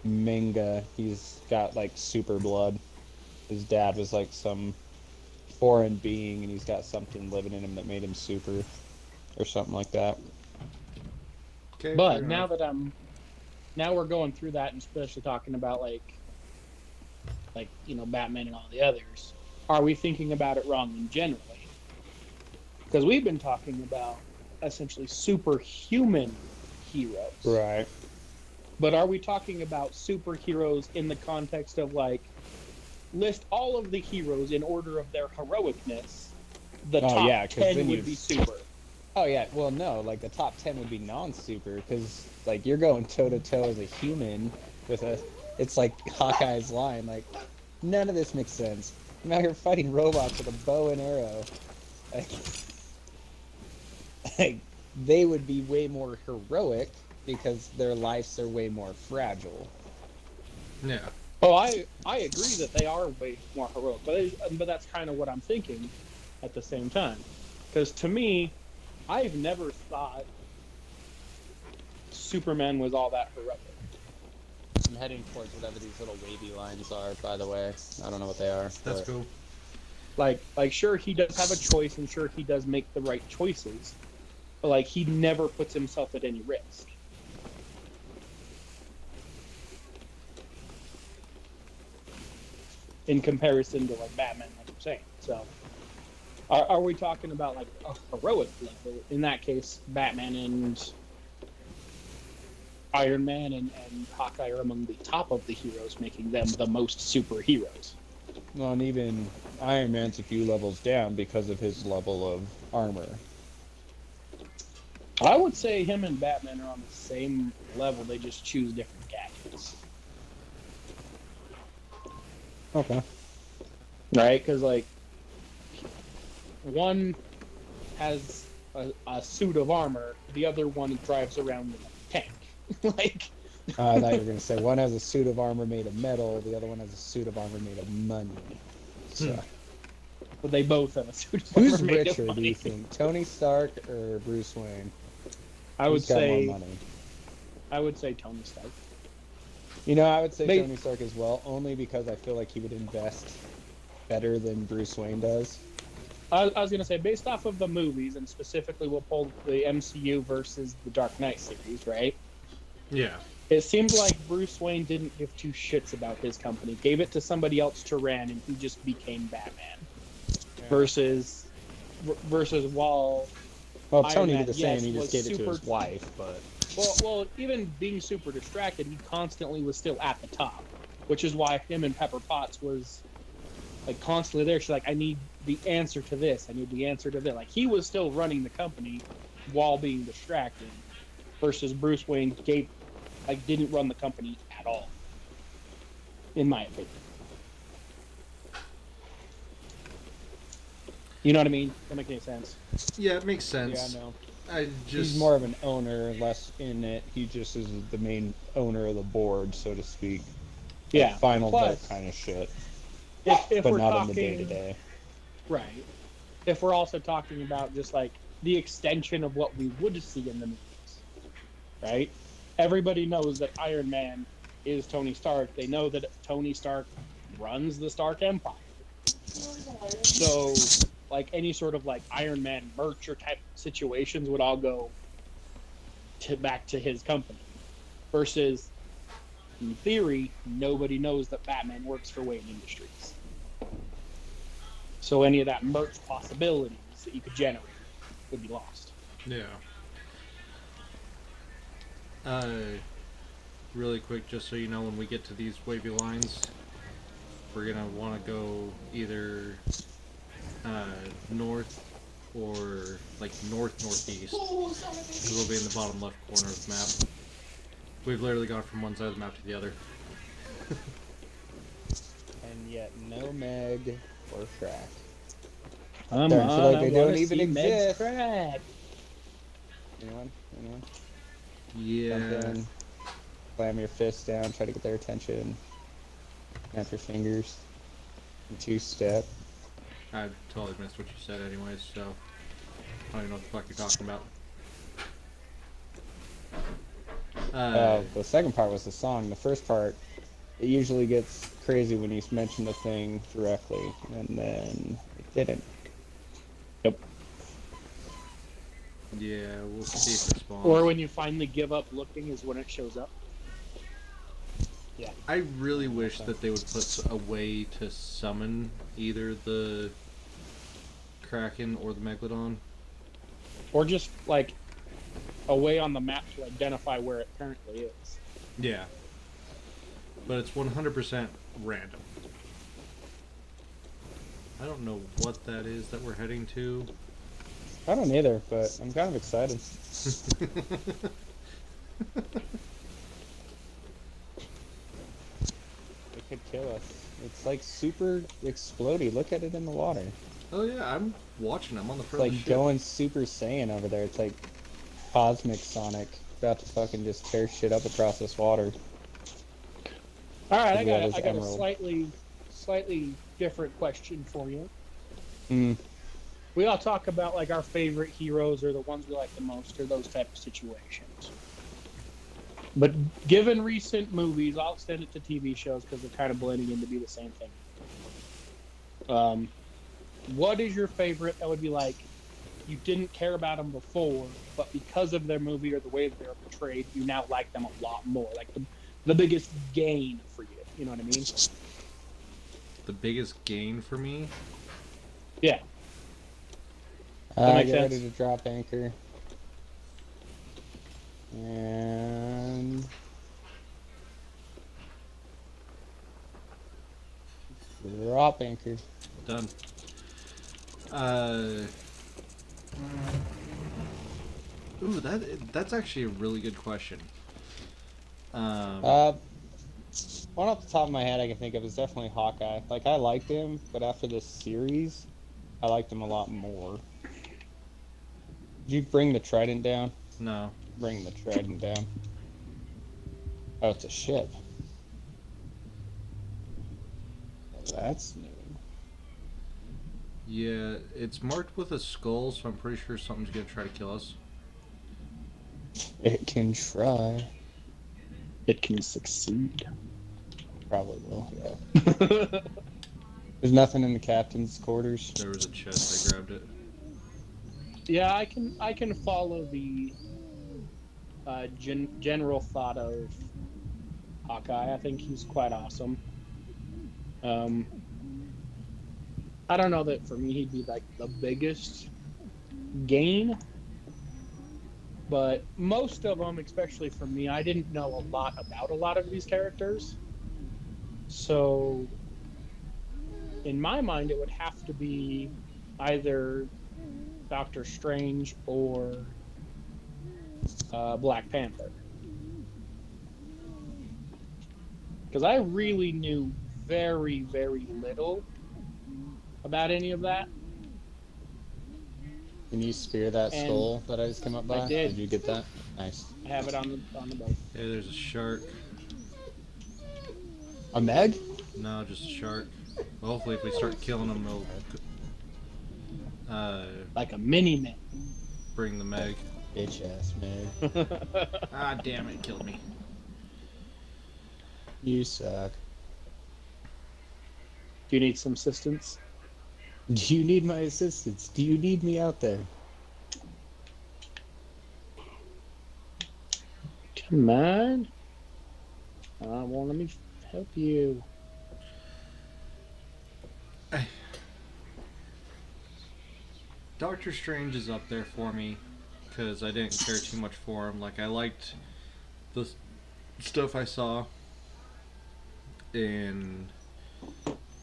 manga, he's got, like, super blood. His dad was, like, some foreign being, and he's got something living in him that made him super, or something like that. Okay, but fair now enough. that now we're going through that and especially talking about like Batman and all the others, are we thinking about it wrong in generally? Because we've been talking about essentially superhuman heroes, Right. but are we talking about superheroes in the context of like list all of the heroes in order of their heroicness? The Oh, top yeah, 'cause 10 then would you've- be super. Oh, yeah. Well, no. Like, the top 10 would be non-super, because, like, you're going toe-to-toe as a human with a... It's like Hawkeye's line, like, none of this makes sense. Now you're fighting robots with a bow and arrow. Like, they would be way more heroic because their lives are way more fragile. Yeah. Oh, I agree that they are way more heroic, but that's kind of what I'm thinking at the same time. Because to me, I've never thought Superman was all that heroic. I'm heading towards whatever these little wavy lines are, by the way. I don't know what they are. That's but- cool. Like sure he does have a choice, and sure he does make the right choices, but like he never puts himself at any risk. In comparison to like Batman, like I'm saying. So, are we talking about like a heroic level? In that case, Batman and Iron Man and Hawkeye are among the top of the heroes, making them the most superheroes. Well, and even Iron Man's a few levels down because of his level of armor. I would say him and Batman are on the same level. They just choose different gadgets. Okay. Right? Because, like, one has a suit of armor, the other one drives around in a tank. Like, I thought you were going to say one has a suit of armor made of metal, the other one has a suit of armor made of money. So, but they both have a suit of who's armor made of richer, do money. you think? Tony Stark or Bruce Wayne? I would Who's got say more money? I would say Tony Stark. You know, I would say They- Tony Stark as well, only because I feel like he would invest better than Bruce Wayne does. I was gonna say, based off of the movies, and specifically we'll pull the MCU versus the Dark Knight series, right? Yeah. It seemed like Bruce Wayne didn't give two shits about his company, gave it to somebody else to run, and he just became Batman. Versus while Well, Iron Tony Man, did the yes, same. He just was gave it to his super- wife, but well, even being super distracted, he constantly was still at the top, which is why him and Pepper Potts was like constantly there. She's like, I need the answer to this. I need the answer to that. Like he was still running the company while being distracted, versus Bruce Wayne didn't run the company at all, in my opinion. You know what I mean? That make any sense? Yeah, it makes sense. yeah, no. I just He's more of an owner, less in it. He just is the main owner of the board, so to speak. Yeah. Like final Plus, vote kind of shit, if but we're not talking in the day to day. right, if we're also talking about just like the extension of what we would see in the movies, right? Everybody knows that Iron Man is Tony Stark. They know that Tony Stark runs the Stark Empire. So, like any sort of like Iron Man merch or type situations would all go back to his company. Versus, in theory, nobody knows that Batman works for Wayne Industries. So any of that merch possibilities that you could generate would be lost. yeah. Really quick, just so you know, when we get to these wavy lines, we're gonna want to go either north or like northeast, because we'll be in the bottom left corner of the map. We've literally gone from one side of the map to the other. And yet, no Meg or Crack. Come Darn, so on, like they I don't wanna even see Meg's exist. crack. Anyone? Yeah. Jump in, slam your fist down, try to get their attention. Snap your fingers. And two-step. I totally missed what you said anyways, so I don't even know what the fuck you're talking about. The second part was the song. The first part, it usually gets crazy when you mention the thing directly, and then it didn't. Yeah, we'll see if it spawns. Or when you finally give up looking is when it shows up. Yeah. I really wish that they would put a way to summon either the kraken or the megladon. Or just like a way on the map to identify where it currently is. Yeah. But it's 100% random. I don't know what that is that we're heading to. I don't either, but I'm kind of excited. It could kill us. It's like super explodey. Look at it in the water. Oh yeah, I'm watching. I'm on the It's front of like the ship. going Super Saiyan over there. It's like Cosmic Sonic about to fucking just tear shit up across this water. All right, I Could we have got his I got a emerald? slightly different question for you. Mm. We all talk about like our favorite heroes or the ones we like the most or those type of situations. But given recent movies, I'll extend it to TV shows because they're kind of blending in to be the same thing. What is your favorite that would be like you didn't care about them before, but because of their movie or the way that they're portrayed, you now like them a lot more? Like the biggest gain for you. You know what I mean? The biggest gain for me? Yeah. That makes Get sense. ready to drop anchor. And drop anchor. Done. Ooh, that's actually a really good question. One off the top of my head I can think of is definitely Hawkeye. Like I liked him, but after this series, I liked him a lot more. Did you bring the trident down? No. Bring the trident down. Oh, it's a ship. That's new. Yeah, it's marked with a skull, so I'm pretty sure something's gonna try to kill us. It can try. it can succeed. Probably will. Yeah. There's nothing in the captain's quarters. There was a chest. I grabbed it. Yeah, I can follow the general thought of Hawkeye. I think he's quite awesome. Um, I don't know that for me he'd be like the biggest gain, but most of them, especially for me, I didn't know a lot about a lot of these characters. So, in my mind, it would have to be either Doctor Strange or Black Panther. Because I really knew very, very little about any of that. Can you spear that And skull that I just came up by? I did. Did you get that? Nice. I have it on the boat. Hey, there's a shark. A Meg? No, just a shark. Well, hopefully, if we start killing them, they'll Like a mini man. bring the Meg. Bitch ass Meg. Ah, damn it, killed me. You suck. Do you need some assistance? Do you need my assistance? Do you need me out there? Come on. Well, let me help you. Doctor Strange is up there for me because I didn't care too much for him. Like, I liked the stuff I saw in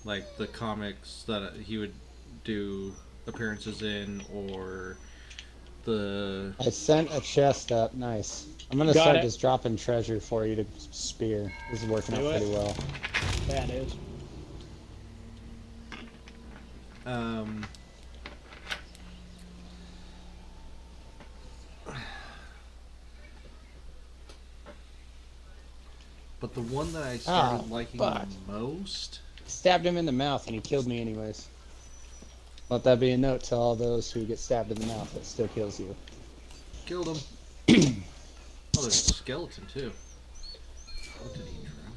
like the comics that he would do appearances in, or the I sent a chest up. Nice. I'm gonna Got start it. just dropping treasure for you to spear. This is working out Do it. pretty well. Yeah, it is. But the one that I started liking fuck. the most. Stabbed him in the mouth and he killed me anyways. Let that be a note to all those who get stabbed in the mouth. It still kills you. Killed him. Oh, there's a skeleton too. What did he drown?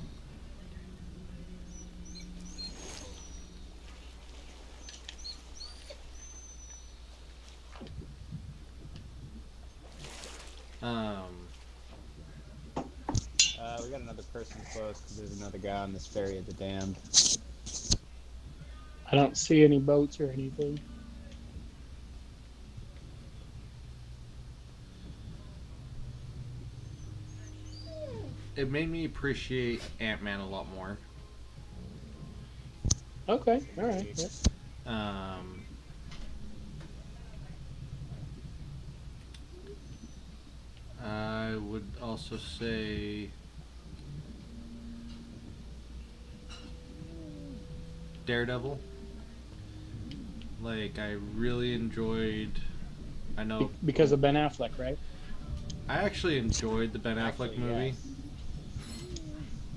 We got another person close because there's another guy on this ferry at the dam. I don't see any boats or anything. It made me appreciate Ant-Man a lot more. Okay, all right. Yep. I would also say Daredevil. Like, I really enjoyed. I know Because of Ben Affleck, right? I actually enjoyed the Ben Affleck Actually, movie. yes.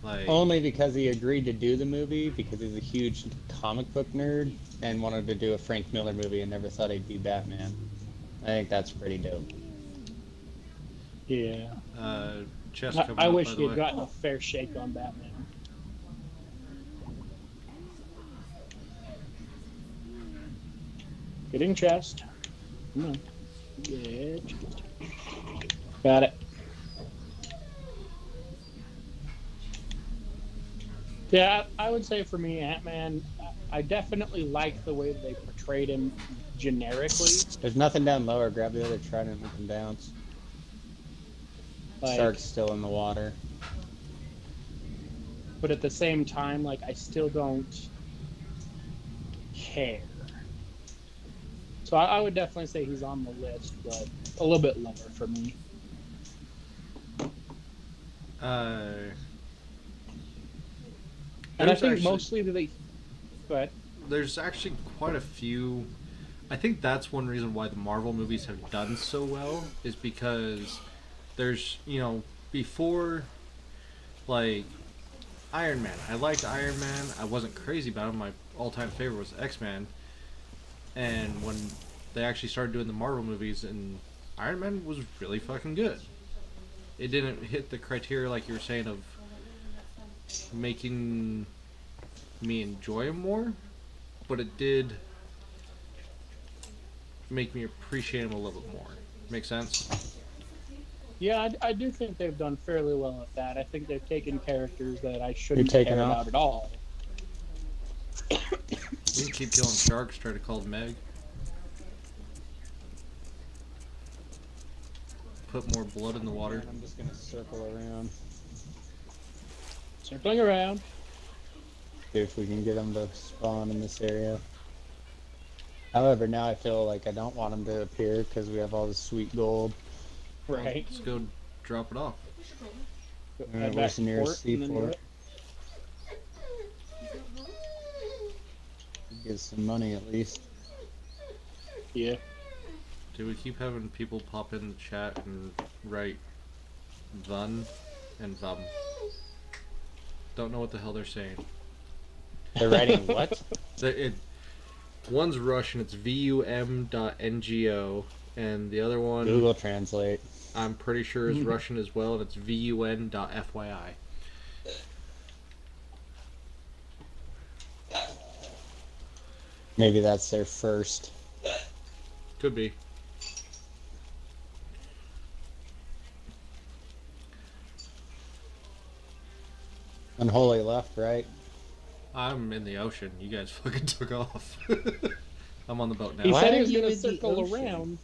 Like, Only because he agreed to do the movie because he's a huge comic book nerd and wanted to do a Frank Miller movie and never thought he'd be Batman. I think that's pretty dope. Yeah. chest coming I up, wish by he the had way. gotten a fair shake on Batman. Getting chest. Come on. Get chest. Got it. Yeah, I would say for me, Ant-Man, I definitely like the way they portrayed him generically. There's nothing down lower. Grab the other trident and come down. Like, Shark's still in the water. but at the same time, like, I still don't care. So I would definitely say he's on the list, but a little bit lower for me. And I There's think actually- mostly that they. Go ahead. There's actually quite a few. I think that's one reason why the Marvel movies have done so well, is because there's, before, like, Iron Man. I liked Iron Man. I wasn't crazy about him. My all-time favorite was X-Men. And when they actually started doing the Marvel movies, and Iron Man was really fucking good. it didn't hit the criteria like you were saying of making me enjoy him more, but it did make me appreciate him a little bit more. Make sense? Yeah, I do think they've done fairly well at that. I think they've taken characters that I shouldn't taking care off? about at all. We can keep killing sharks, try to call Meg. Put more blood in the water. I'm just gonna circle around. Circling around. See if we can get them to spawn in this area. However, now I feel like I don't want them to appear because we have all this sweet gold. Right. Let's go drop it off. Head back Where's the to nearest port and then do seaport? it. Get some money at least. Yeah. Do we keep having people pop in the chat and write Vun and Vum? Don't know what the hell they're saying. They're writing what? One's Russian, it's vum.ngo, and the other one Google Translate. I'm pretty sure is Russian as well, and it's vun.fyi. Maybe that's their first. Could be. Unholy left, right? I'm in the ocean. You guys fucking took off. I'm on the boat now. He Why said are he was you going to in the circle ocean? around.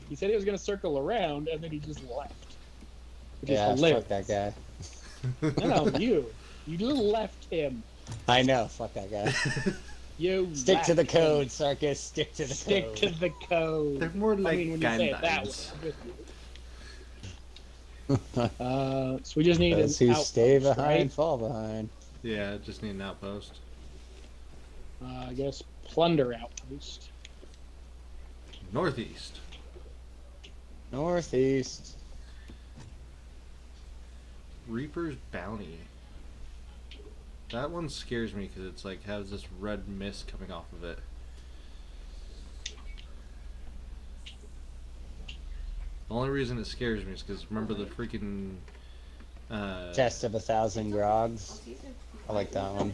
He said he was going to circle around, and then he just left. Which Yeah, is fuck hilarious. that guy. No, you. You just left him. I know, fuck that guy. You Stick to the left him. code, Sarkis. Stick to the Stick code. to the code. They're more like I mean, when you say it that way, Gandalfs. I'm with you. So we just need Those an who outpost, stay behind right? fall behind. Yeah, just need an outpost. I guess plunder outpost. Northeast. Northeast. Reaper's Bounty. That one scares me because it's like has this red mist coming off of it. The only reason it scares me is because remember the freaking Test of 1,000 grogs. I like that one.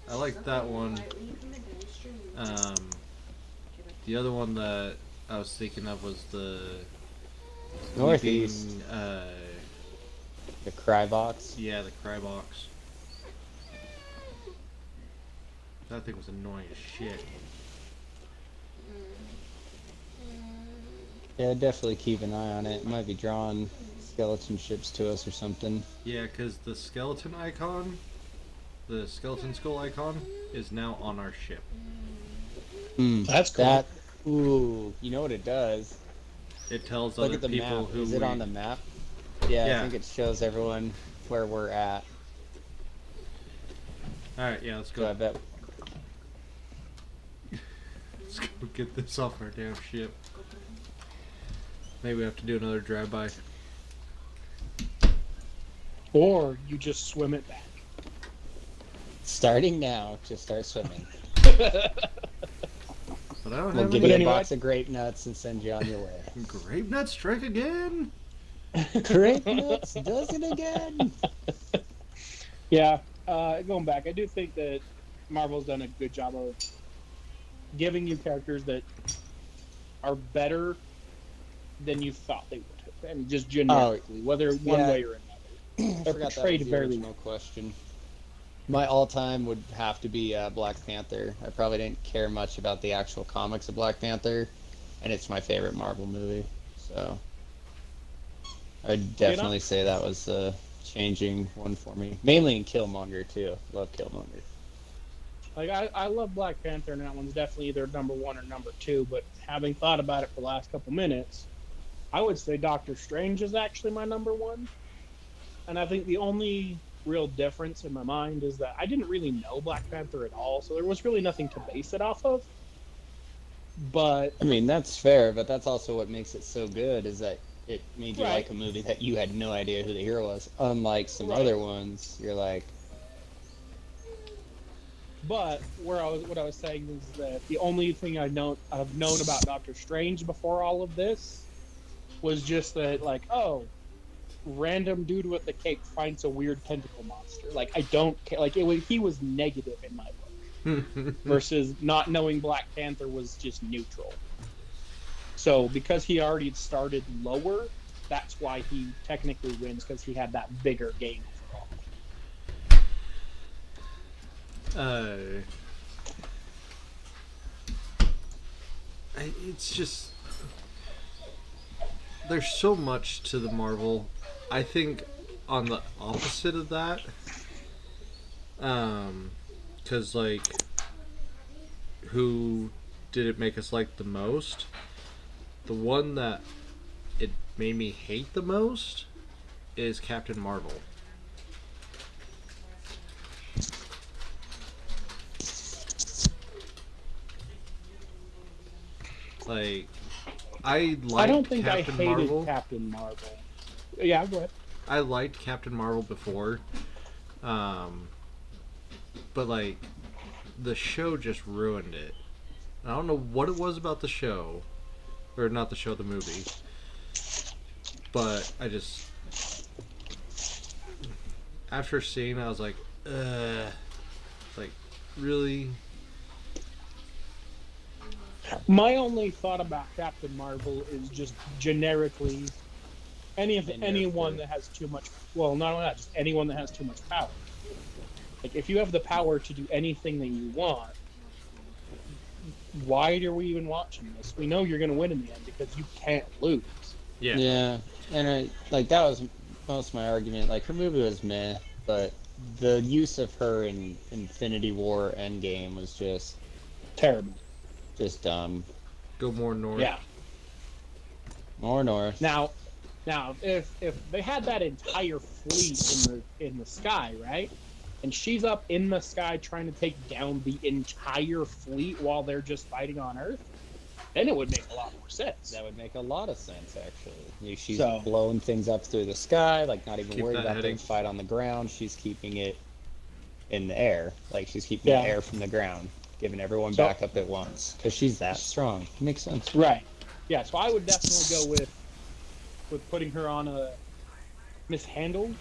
I like that one. The other one that I was thinking of was the Northeast. leaping, The cry box. yeah, the cry box. That thing was annoying as shit. Yeah, definitely keep an eye on it. It might be drawing skeleton ships to us or something. Yeah, because the skeleton icon, the skeleton skull icon, is now on our ship. That's cool. That. Ooh, you know what it does? It tells Look other at the people map. who Is it we- on the map? Yeah, Yeah. I think it shows everyone where we're at. Alright, yeah, let's So I go. bet. Let's go get this off our damn ship. Maybe we have to do another drive-by. Or you just swim it back. Starting now, just start swimming. But I don't We'll have give any you anyway- a box of grape nuts and send you on your way. grape nut strike again. Grape nuts does it again. Yeah, going back, I do think that Marvel's done a good job of giving you characters that are better than you thought they would, and just generically, whether one yeah. way or another. I They're forgot that was portrayed the very original question. My all-time would have to be Black Panther. I probably didn't care much about the actual comics of Black Panther, and it's my favorite Marvel movie. So I'd definitely say that was a changing one for me. Mainly in Killmonger too. Love Killmonger. Like I love Black Panther, and that one's definitely either number one or number two. But having thought about it for the last couple minutes, I would say Doctor Strange is actually my number one. And I think the only real difference in my mind is that I didn't really know Black Panther at all, so there was really nothing to base it off of. But I mean, that's fair, but that's also what makes it so good is that it made you Right. like a movie that you had no idea who the hero was. Unlike some Right. other ones, you're like, what I was saying is that the only thing I've known about Doctor Strange before all of this was just that, like, oh, random dude with the cape fights a weird tentacle monster. Like I don't care. Like he was negative in my book versus not knowing Black Panther was just neutral. So because he already started lower, that's why he technically wins because he had that bigger gain overall. It's just there's so much to the Marvel. I think on the opposite of that, because like, who did it make us like the most? The one that it made me hate the most is Captain Marvel. Like, I don't think Captain I hated Marvel. Captain Marvel. Yeah, go ahead. I liked Captain Marvel before, but like, the show just ruined it. I don't know what it was about the show, or not the show, the movie, but I just, after seeing it, I was like, like, really? My only thought about Captain Marvel is just generically anyone that has too much. Well, not only that, just anyone that has too much power. Like if you have the power to do anything that you want, why are we even watching this? We know you're going to win in the end because you can't lose. Yeah. Yeah, and that was most of my argument. Like her movie was meh, but the use of her in Infinity War Endgame was just Terrible. just dumb. Go more north. Yeah. More north. Now, if they had that entire fleet in the sky, right? And she's up in the sky trying to take down the entire fleet while they're just fighting on Earth, then it would make a lot more sense. That would make a lot of sense, actually. She's So- blowing things up through the sky, like not even Keep worried that about heading. the fight on the ground. She's keeping it in the air, like she's keeping Yeah. the air from the ground, giving everyone So- back up at once because she's that strong. Makes sense. Right. Yeah, so I would definitely go with putting her on a mishandled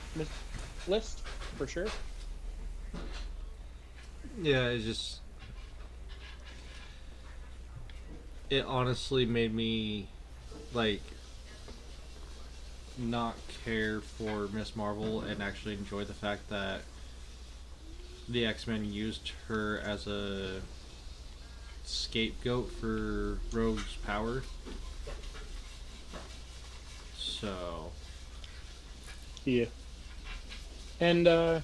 list for sure. Yeah, it honestly made me like not care for Miss Marvel and actually enjoy the fact that the X-Men used her as a scapegoat for Rogue's power. So Yeah. And I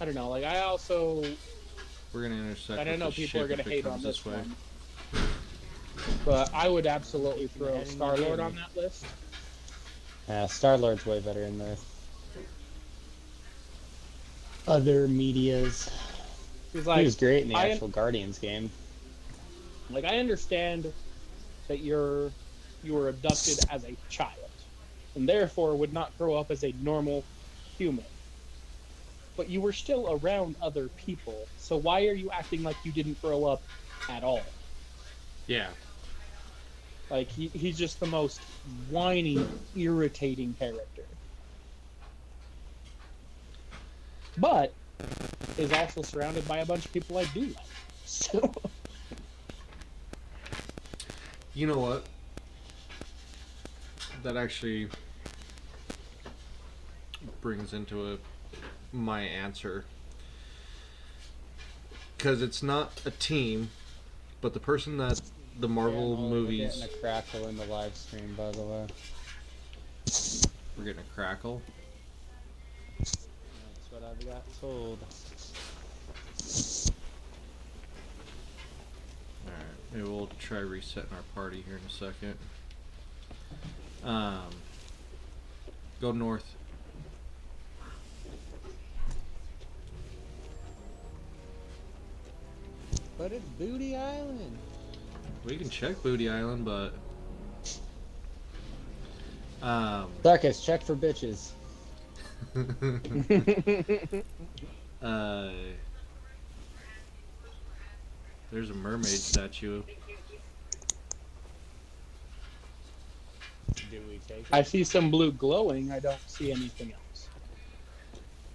don't know, like I also we're gonna intersect. I don't with know the people are ship gonna if it hate comes on this way. one. But I would absolutely throw Heading Star Lord in. on that list. Star-Lord's way better in the other medias. He's He like was great in the I- actual Guardians game. Like I understand that you were abducted as a child, and therefore would not grow up as a normal human. But you were still around other people, so why are you acting like you didn't grow up at all? Yeah. Like he's just the most whiny, irritating character. But is also surrounded by a bunch of people I do like. So You know what? That actually brings into my answer. Because it's not a team, but the person that the Marvel movies... We're getting a crackle in the live stream, by the way. We're getting a crackle. That's what I've got told. Alright, maybe we'll try resetting our party here in a second. Go north. But it's Booty Island. We can check Booty Island, but... Darkus, check for bitches. There's a mermaid statue. Do we take it? I see some blue glowing. I don't see anything else.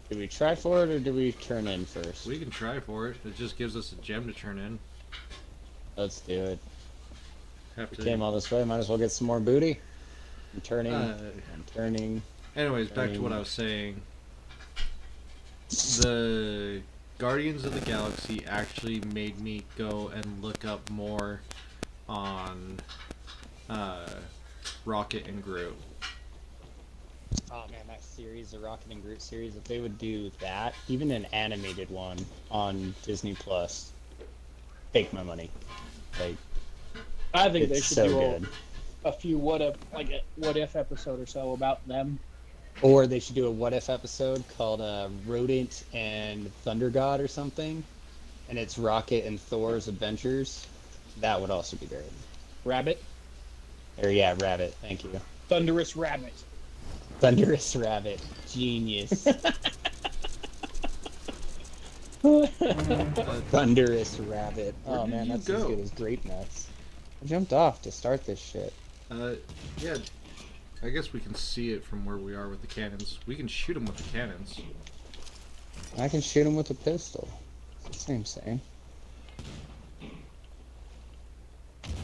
Do we try for it or do we turn in first? We can try for it. It just gives us a gem to turn in. Let's do it. Have We to. came all this way. Might as well get some more booty. I'm turning. Uh, I'm turning. Anyways, back to what I was saying. The Guardians of the Galaxy actually made me go and look up more on Rocket and Groot. Oh man, that series, the Rocket and Groot series, if they would do that, even an animated one on Disney Plus, take my money. Like, I think they it's should so do good. a few what if episode or so about them. Or they should do a what if episode called Rodent and Thunder God or something, and it's Rocket and Thor's adventures. That would also be great. Rabbit, Or yeah, Rabbit. Thank you. Thunderous Rabbit. Thunderous Rabbit. Genius. Thunderous Rabbit. Where Oh did man, you that's go? as good as Grape Nuts. I jumped off to start this shit. Yeah. I guess we can see it from where we are with the cannons. We can shoot them with the cannons. I can shoot him with a pistol. It's the same.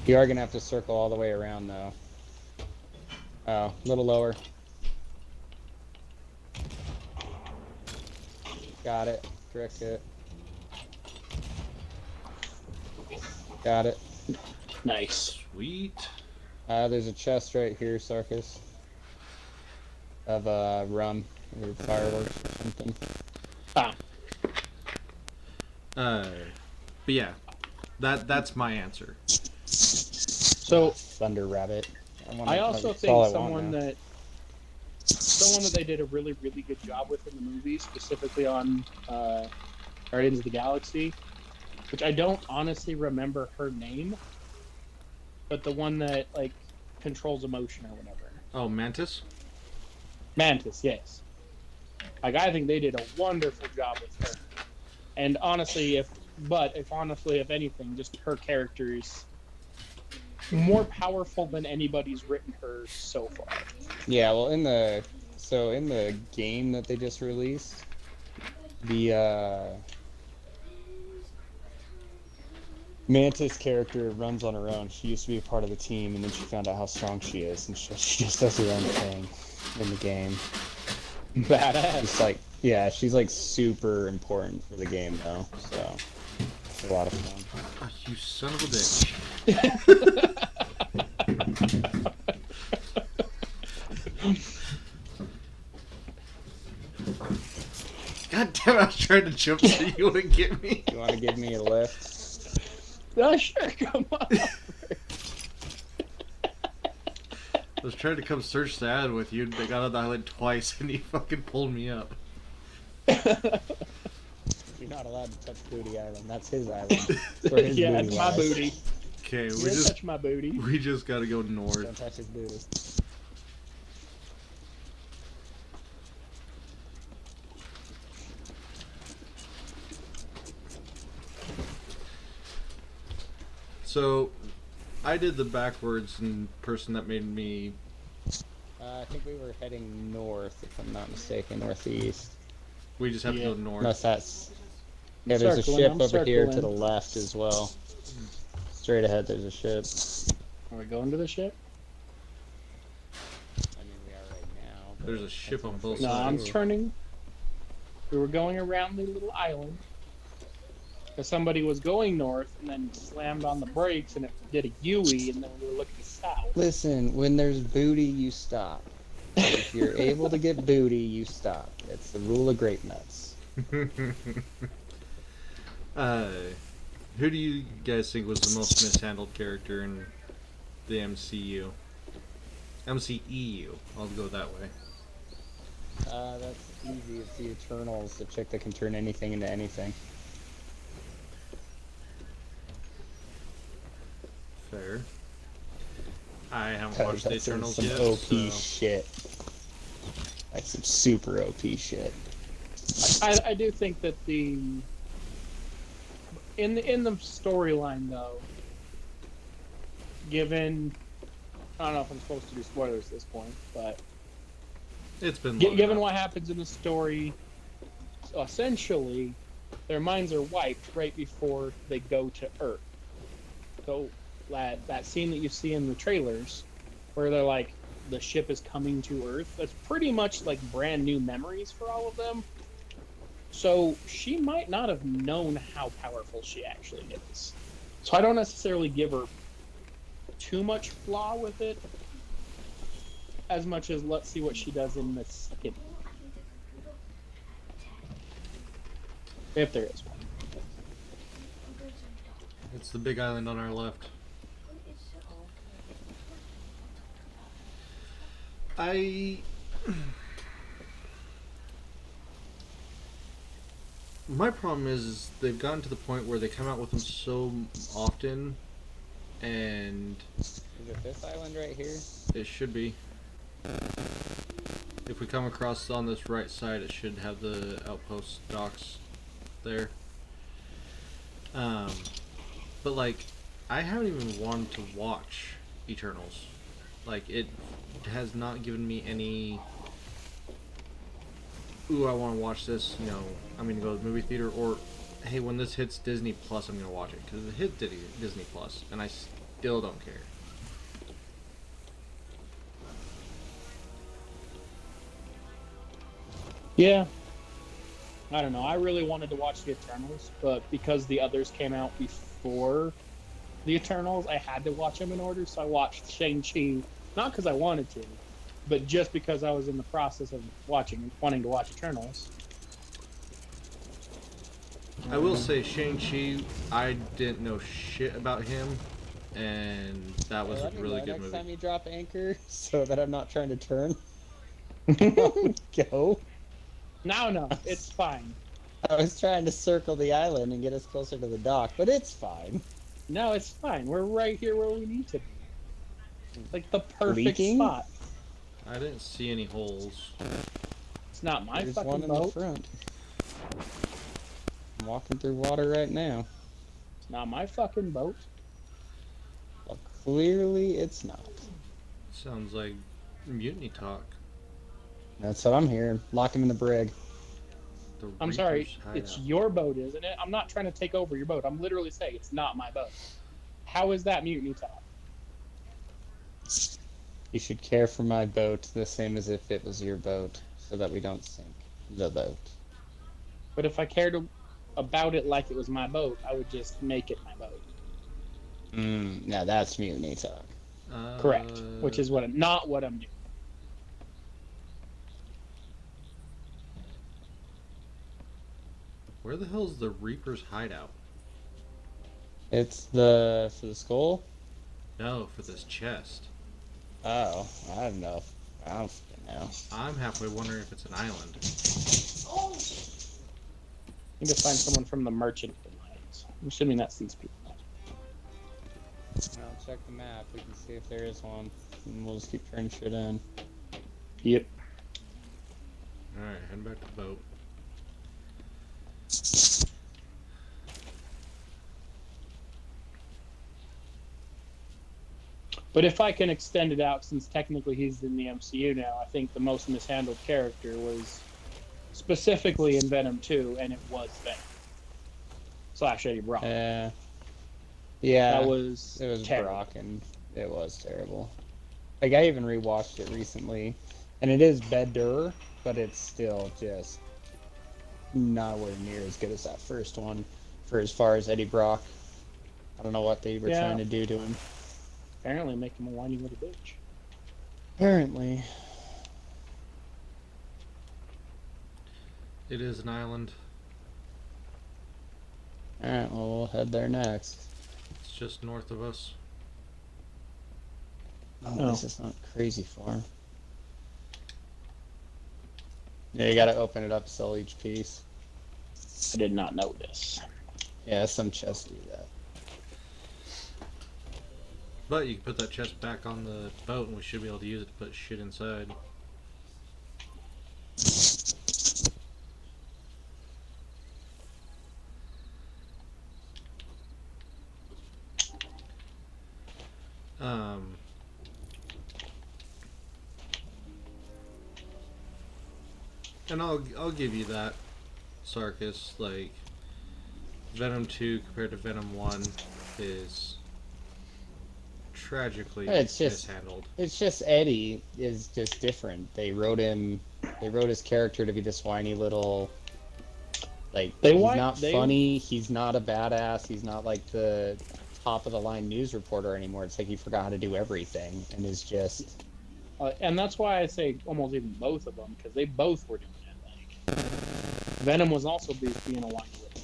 You are gonna have to circle all the way around though. Oh, a little lower. Got it. Direct hit. Got it. Nice. Sweet. There's a chest right here, Sarkis. Of rum or fireworks or something. Ah, But yeah, that's my answer. so Thunder Rabbit. I also that's think all I want someone now. that they did a really, really good job with in the movie, specifically on Guardians of the Galaxy, which I don't honestly remember her name, but the one that like controls emotion or whatever. Oh, Mantis? Mantis, yes. Like I think they did a wonderful job with her. And honestly, if anything, just her character is more powerful than anybody's written her so far. Yeah, well, in the game that they just released, the Mantis character runs on her own. She used to be a part of the team, and then she found out how strong she is, and she just does her own thing in the game. Badass. It's like, yeah, she's like super important for the game though, so it's a lot of fun. Oh, you son of a bitch. God damn it, I was trying to jump so you wouldn't get me. You want to give me a lift? Oh, sure, come on. I was trying to come search the ad with you. They got on the island twice and he fucking pulled me up. You're not allowed to touch Booty Island. That's his island. That's where his Yeah, booty it's my lies. booty. Okay, You don't touch my booty. we just gotta go Don't north. touch his booty. So, I did the backwards and person that made me. I think we were heading north, if I'm not mistaken, northeast. We just have to go north. Unless that's... Yeah, there's a Circling, ship I'm over here to the circling. left as well. Straight ahead, there's a ship. Are we going to the ship? I mean, we are right now. but There's a ship on both No, I'm sides. turning. We were going around the little island. Because somebody was going north and then slammed on the brakes and it did a Yui and then we were looking south. Listen, when there's booty, you stop. If you're able to get booty, you stop. It's the rule of grape nuts. Who do you guys think was the most mishandled character in the MCU? MCEU. I'll go that way. That's easy. It's the Eternals, the chick that can turn anything into anything. Fair. I haven't Cause watched the that's Eternals some yet. OP So. shit. Like some super OP shit. I do think that in the storyline though, given I don't know if I'm supposed to do spoilers at this point, but It's been long given enough. what happens in the story, essentially, their minds are wiped right before they go to Earth. So that scene that you see in the trailers, where they're like, the ship is coming to Earth, that's pretty much like brand new memories for all of them. So she might not have known how powerful she actually is. So I don't necessarily give her too much flaw with it, as much as let's see what she does in the second one, if there is one. It's the big island on our left. My problem is they've gotten to the point where they come out with them so often, and Is it this island right here? it should be. If we come across on this right side, it should have the outpost docks there. But like, I haven't even wanted to watch Eternals. Like, it has not given me any. Ooh, I want to watch this. You know, I'm gonna go to the movie theater, or hey, when this hits Disney Plus, I'm gonna watch it because it hit Disney Plus, and I still don't care. Yeah. I don't know. I really wanted to watch the Eternals, but because the others came out before the Eternals, I had to watch them in order. So I watched Shang-Chi, not because I wanted to, but just because I was in the process of wanting to watch Eternals. I will say Shang-Chi, I didn't know shit about him, and that was a Let me really know good next time movie. you drop anchor, so that I'm not trying to turn. Go. No, it's fine. I was trying to circle the island and get us closer to the dock, but it's fine. No, it's fine. We're right here where we need to be. Like the perfect Leaking? spot. I didn't see any holes. It's not my There's fucking one in the boat. front. I'm walking through water right now. It's not my fucking boat. Well, clearly it's not. Sounds like mutiny talk. That's what I'm hearing. Lock him in the brig. The I'm sorry, Reaper's it's hideout. your boat, isn't it? I'm not trying to take over your boat. I'm literally saying it's not my boat. How is that mutiny talk? You should care for my boat the same as if it was your boat, so that we don't sink the boat. But if I cared about it like it was my boat, I would just make it my boat. Now that's mutiny talk. Correct. Which is not what I'm doing. Where the hell's the Reaper's hideout? It's for the skull? No, for this chest. Oh, I don't know. I don't fucking know. I'm halfway wondering if it's an island. I need to find someone from the Merchant Alliance. I'm assuming that's these people. I'll check the map. We can see if there is one. And we'll just keep turning shit in. Yep. Alright, heading back to the boat. But if I can extend it out, since technically he's in the MCU now, I think the most mishandled character was specifically in Venom 2, and it was Venom. / Eddie Brock. Yeah, That was it was terrible. Brock, and it was terrible. Like, I even rewatched it recently, and it is better, but it's still just nowhere near as good as that first one for as far as Eddie Brock. I don't know what they were Yeah. trying to do to him. Apparently make him a whiny little bitch. Apparently. It is an island. Alright, well, we'll head there next. It's just north of us. Oh, this is not crazy far. Yeah, you gotta open it up, sell each piece. I did not know this. Yeah, some chests do that. But you can put that chest back on the boat and we should be able to use it to put shit inside. And I'll give you that, Sarkis. Like, Venom 2 compared to Venom 1 is tragically mishandled. It's just Eddie is just different. They wrote his character to be this whiny little, like, he's not funny, he's not a badass, he's not like the top of the line news reporter anymore. It's like he forgot how to do everything and is just and that's why I say almost even both of them, because they both were doing it. Like, Venom was also being a whiny little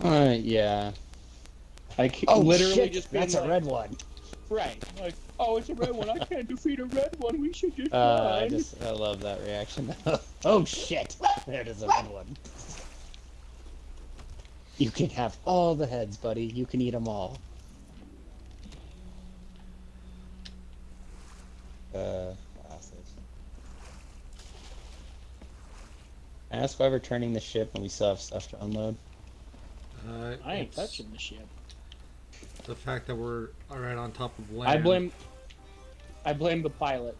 bitch. Yeah. Like, oh, literally shit, just being that's like, a red one. Right. Like, oh, it's a red one. I can't defeat a red one. We should just I love that reaction. Oh shit! There it is, a red one. You can have all the heads, buddy. You can eat them all. Glasses. Ask why we're turning the ship when we still have stuff to unload. I ain't touching the ship. The fact that we're right on top of land. I blame the pilot.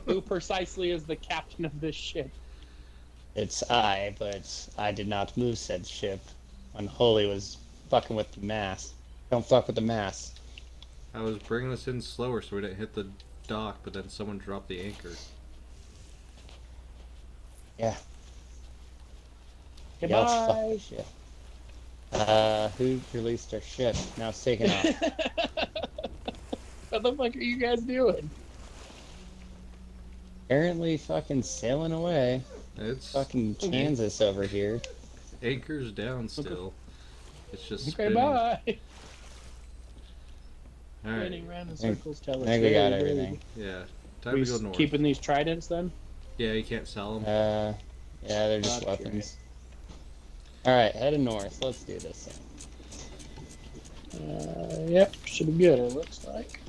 Who precisely is the captain of this ship? It's I, but I did not move said ship. Unholy was fucking with the mast. Don't fuck with the mast. I was bringing us in slower so we didn't hit the dock, but then someone dropped the anchor. Yeah. Goodbye. Yeah, let's fuck the ship. Who released our ship? Now it's taken off. What the fuck are you guys doing? Apparently fucking sailing away. It's fucking Kansas over here. Anchor's down still. It's just okay, spinning. bye. All right. Spinning around in circles. Tell us. I think we got everything. Yeah. Time to go north. Keeping these tridents then? Yeah, you can't sell them. Yeah, they're just weapons. Alright, heading north. Let's do this thing. Yep, should be good, it looks like.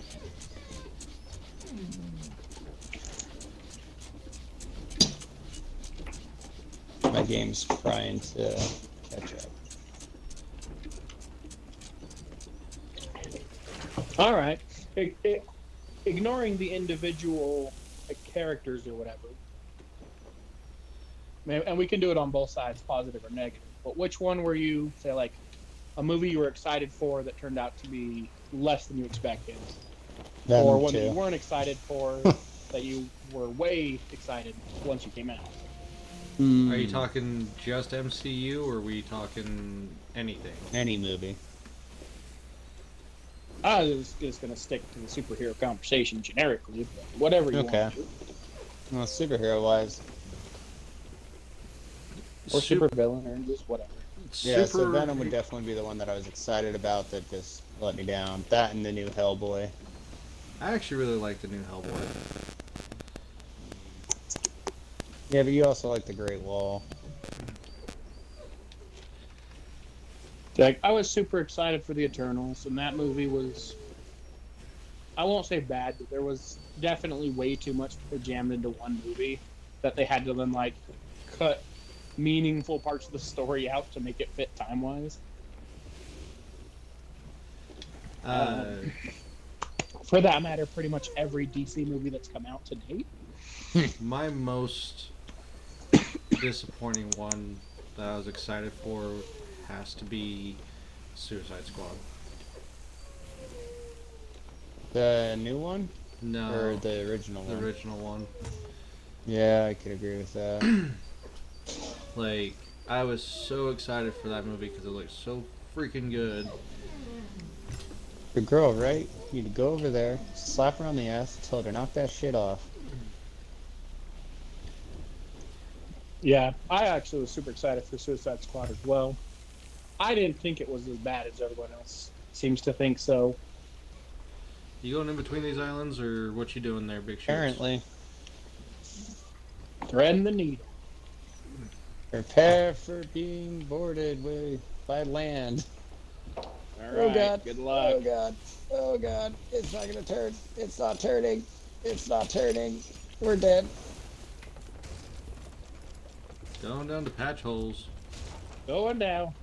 My game's trying to catch up. Alright. Ignoring the individual characters or whatever. And we can do it on both sides, positive or negative. But which one were you, say, like, a movie you were excited for that turned out to be less than you expected? Or one that you weren't excited for that you were way excited once you came out? Are you talking just MCU, or are we talking anything? Any movie. I was just going to stick to the superhero conversation generically, but whatever you want to do. Well, superhero-wise. Or supervillain, or just whatever. Yeah, so Venom would definitely be the one that I was excited about that just let me down. That and the new Hellboy. I actually really like the new Hellboy. Yeah, but you also like the Great Wall. Like, I was super excited for the Eternals, and that movie was, I won't say bad, but there was definitely way too much jammed into one movie that they had to then, like, cut meaningful parts of the story out to make it fit time-wise. For that matter, pretty much every DC movie that's come out to date. My most disappointing one that I was excited for has to be Suicide Squad. The new one? No. Or the original one? The original one. Yeah, I could agree with that. Like, I was so excited for that movie because it looked so freaking good. The girl, right? You need to go over there, slap her on the ass, tell her to knock that shit off. Yeah, I actually was super excited for Suicide Squad as well. I didn't think it was as bad as everyone else seems to think so. You going in between these islands, or what you doing there, Big Shoes? Apparently. Threading the needle. Prepare for being boarded by land. All right, oh god. Good luck. Oh god. Oh god. It's not gonna turn. It's not turning. It's not turning. We're dead. Going down to patch holes. Going down.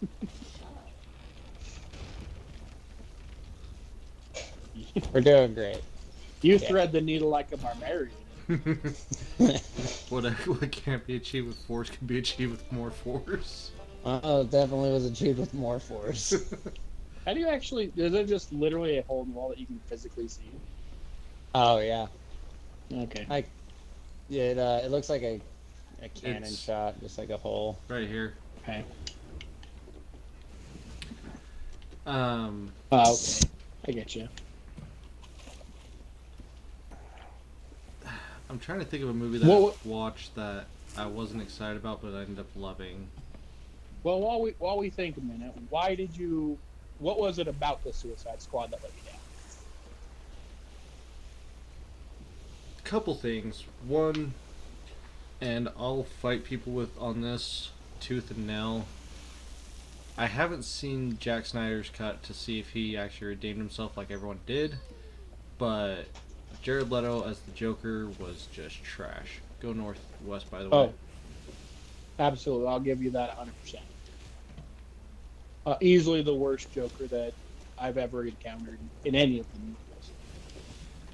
We're doing great. You thread the needle like a barbarian. What can't be achieved with force can be achieved with more force. Oh, it definitely was achieved with more force. How do you actually? Is it just literally a hole in the wall that you can physically see? Oh yeah, Okay. it looks like a cannon It's- shot, just like a hole. Right here. Okay. Um, Okay. I get you. I'm trying to think of a movie that Well, I watched that I wasn't excited about, but I ended up loving. Well, while we think a minute, why did you? What was it about the Suicide Squad that let you down? Couple things. One, and I'll fight people with on this tooth and nail. I haven't seen Jack Snyder's cut to see if he actually redeemed himself like everyone did, but Jared Leto as the Joker was just trash. Go Northwest, by the way. Oh, absolutely. I'll give you that 100%. Easily the worst Joker that I've ever encountered in any of the movies.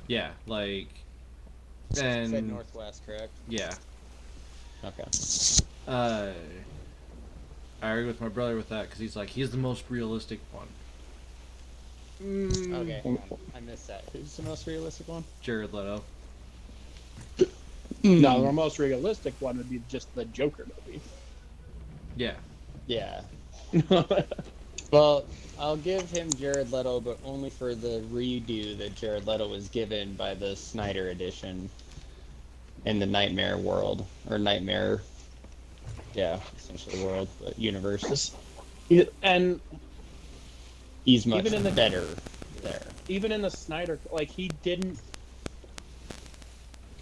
Yeah, like, Said and Northwest, correct? yeah. Okay. I argue with my brother with that because he's like, he's the most realistic one. Okay, hang on. I missed that. Who's the most realistic one? Jared Leto. No, the most realistic one would be just the Joker movie. Yeah. Yeah. Well, I'll give him Jared Leto, but only for the redo that Jared Leto was given by the Snyder edition in the Nightmare world. Or Nightmare, yeah, essentially world, but universe. And He's much Even in the- better there. even in the Snyder, like he didn't.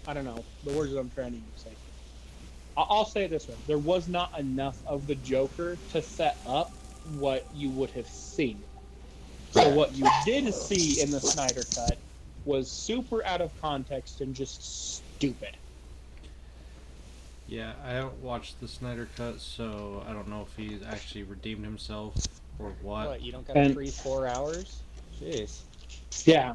I don't know the words that I'm trying to say. I'll say it this way: there was not enough of the Joker to set up what you would have seen. So what you did see in the Snyder cut was super out of context and just stupid. Yeah, I haven't watched the Snyder cut, so I don't know if he's actually redeemed himself or what. What, you don't got And- a free 4 hours? Jeez. Yeah.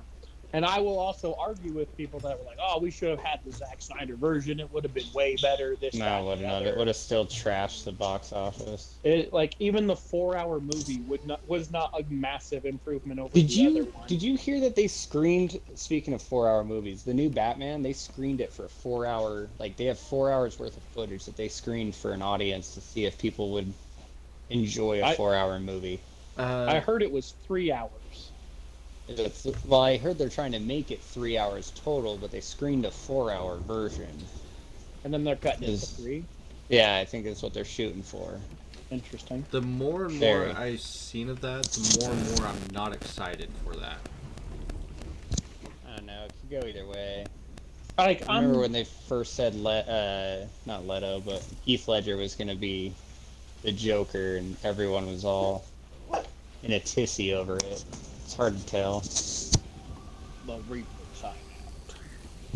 And I will also argue with people that were like, "Oh, we should have had the Zack Snyder version. It would have been way better." This, that, No, and wouldn't the have. other." It would have still trashed the box office. It, like even the 4-hour movie was not a massive improvement over Did the other you one. did you hear that they screened? Speaking of 4-hour movies, the new Batman, they screened it for 4 hour. Like they have 4 hours worth of footage that they screened for an audience to see if people would enjoy a 4-hour movie. I heard it was 3 hours. Well, I heard they're trying to make it 3 hours total, but they screened a 4-hour version. And then they're cutting it to Is- 3. Yeah, I think that's what they're shooting for. Interesting. the more and more Very. I've seen of that, the more and more I'm not excited for that. I don't know. It could go either way. Like I remember when they first said not Leto, but Heath Ledger was going to be the Joker, and everyone was all in a tizzy over it. It's hard to tell. the Reaper side.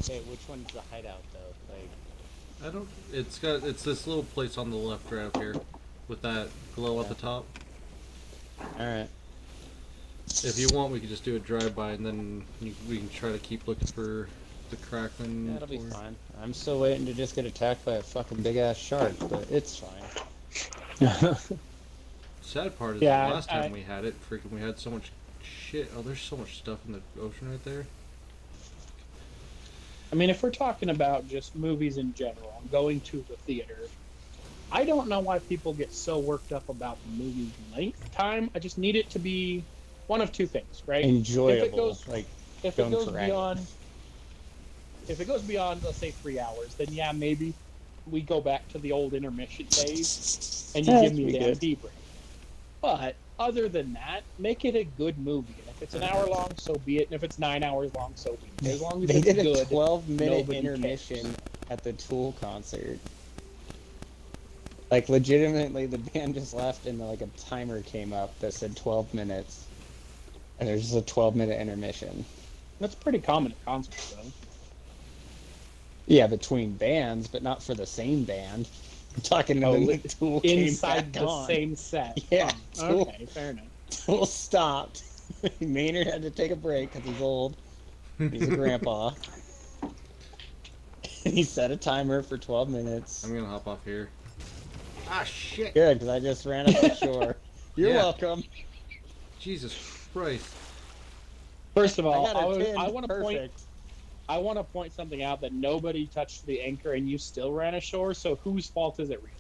Hey, which one's the hideout though? Like, I don't. It's this little place on the left right up here, with that glow at the top. all right. If you want, we could just do a drive-by, and then we can try to keep looking for the kraken. Yeah, it'll be or- fine. I'm still waiting to just get attacked by a fucking big ass shark, but it's fine. Sad part is Yeah, the last time I- we had it, freaking, we had so much shit. Oh, there's so much stuff in the ocean right there. I mean, if we're talking about just movies in general, going to the theater, I don't know why people get so worked up about the movie's length time. I just need it to be one of two things, right? Enjoyable. goes- like, If Going it goes correct. beyond, let's say 3 hours, then yeah, maybe we go back to the old intermission days, and you Yeah, give me that'd a be damn good. debrief. But other than that, make it a good movie. And if it's an hour long, so be it. And if it's 9 hours long, so be it. As long as they it's did a good. 12-minute nobody intermission cares. at the Tool concert. Like, legitimately, the band just left and like a timer came up that said 12 minutes. And there's just a 12-minute intermission. That's pretty common at concerts, though. Yeah, between bands, but not for the same band. I'm talking Oh, when li- the Tool came Inside back the on. same set. Yeah, Huh. Tool. Okay, fair enough. Tool stopped. Maynard had to take a break because he's old. He's a grandpa. He set a timer for 12 minutes. I'm gonna hop off here. Ah, shit. Good, because I just ran up the shore. You're Yeah. welcome. Jesus Christ. First of all, I got a 10. I want to point. Perfect. I want to point something out that nobody touched the anchor and you still ran ashore. So whose fault is it really?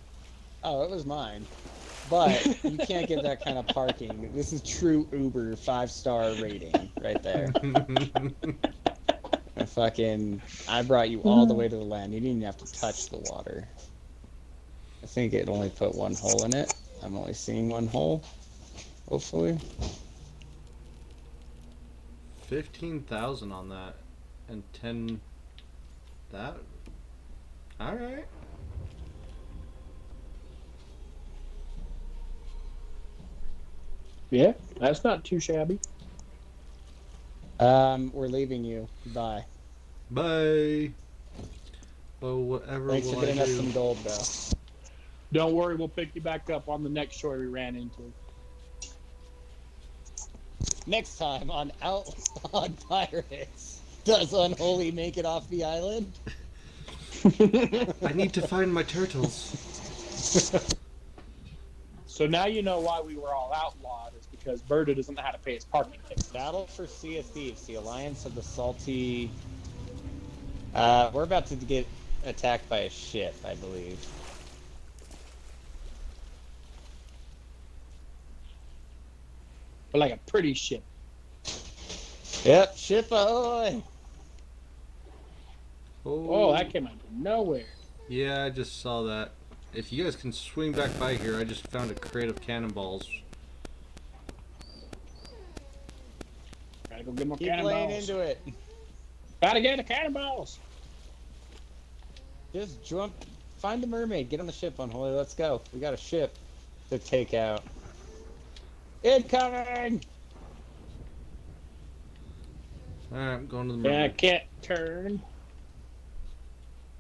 Oh, it was mine. But you can't get that kind of parking. This is true Uber 5-star rating right there. I brought you all the way to the land. You didn't even have to touch the water. I think it only put one hole in it. I'm only seeing one hole. Hopefully. 15,000 on that. And 10... That? Alright. Yeah, that's not too shabby. We're leaving you. Bye. Bye. Oh, whatever Thanks will for I getting us do? some gold, though. Don't worry, we'll pick you back up on the next shore we ran into. Next time on Outlawed Pirates, does Unholy make it off the island? I need to find my turtles. So now you know why we were all outlawed, is because Berta doesn't know how to pay his parking tickets. Battle for Sea of Thieves, the Alliance of the Salty... we're about to get attacked by a ship, I believe. But like a pretty ship. Yep, ship ahoy! Oh, that came out of nowhere. Yeah, I just saw that. If you guys can swing back by here, I just found a crate of cannonballs. Gotta go get more Keep cannonballs. laying into it. Gotta get the cannonballs. Just jump, find the mermaid, get on the ship, Unholy, let's go. We got a ship to take out. Incoming! Alright, I'm going to the Yeah, I mermaid. can't turn.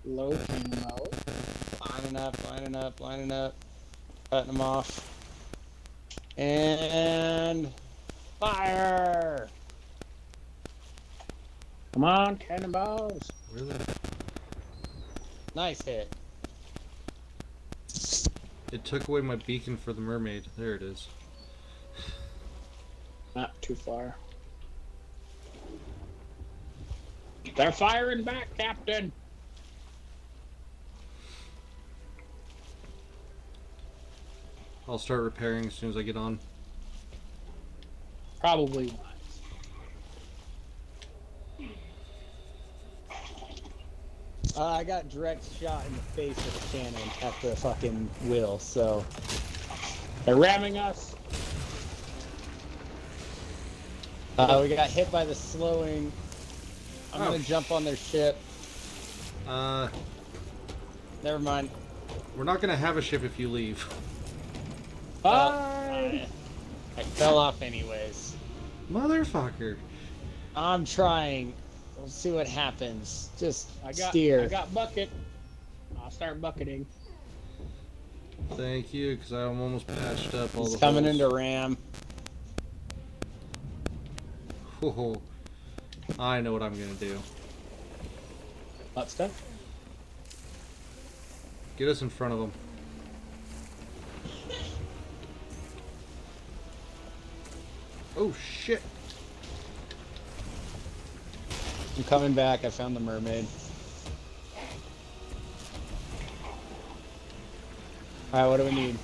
Low camo. Lining up. Cutting them off. And... fire! Come on, cannonballs. Really? Nice hit. It took away my beacon for the mermaid. There it is. Not too far. They're firing back, Captain. I'll start repairing as soon as I get on. Probably wise. I got direct shot in the face with a cannon at the fucking wheel, so... They're ramming us. we got hit by the slowing. I'm gonna jump on their ship. Never mind. We're not gonna have a ship if you leave. Bye. I fell off anyways. Motherfucker. I'm trying. We'll see what happens. Just I steer. got bucket. I'll start bucketing. Thank you, because I'm almost patched up all He's the coming holes. into ram. Oh, I know what I'm gonna do. Hot stuff. Get us in front of them. Oh shit! I'm coming back. I found the mermaid. Alright, what do we need?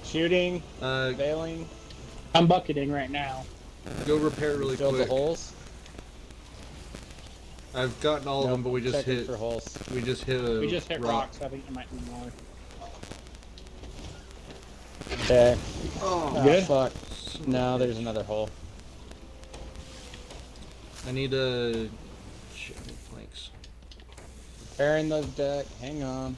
Shooting? Bailing? I'm bucketing right now. Go repair really Fill quick. the holes? I've gotten all of them, but we just Checking hit. for holes. We just hit a. We just hit rock. rocks. I think there might be more. Okay. Oh, Good? Fuck. No, there's another hole. I need a. Shit, I need planks. Repairing the deck. Hang on.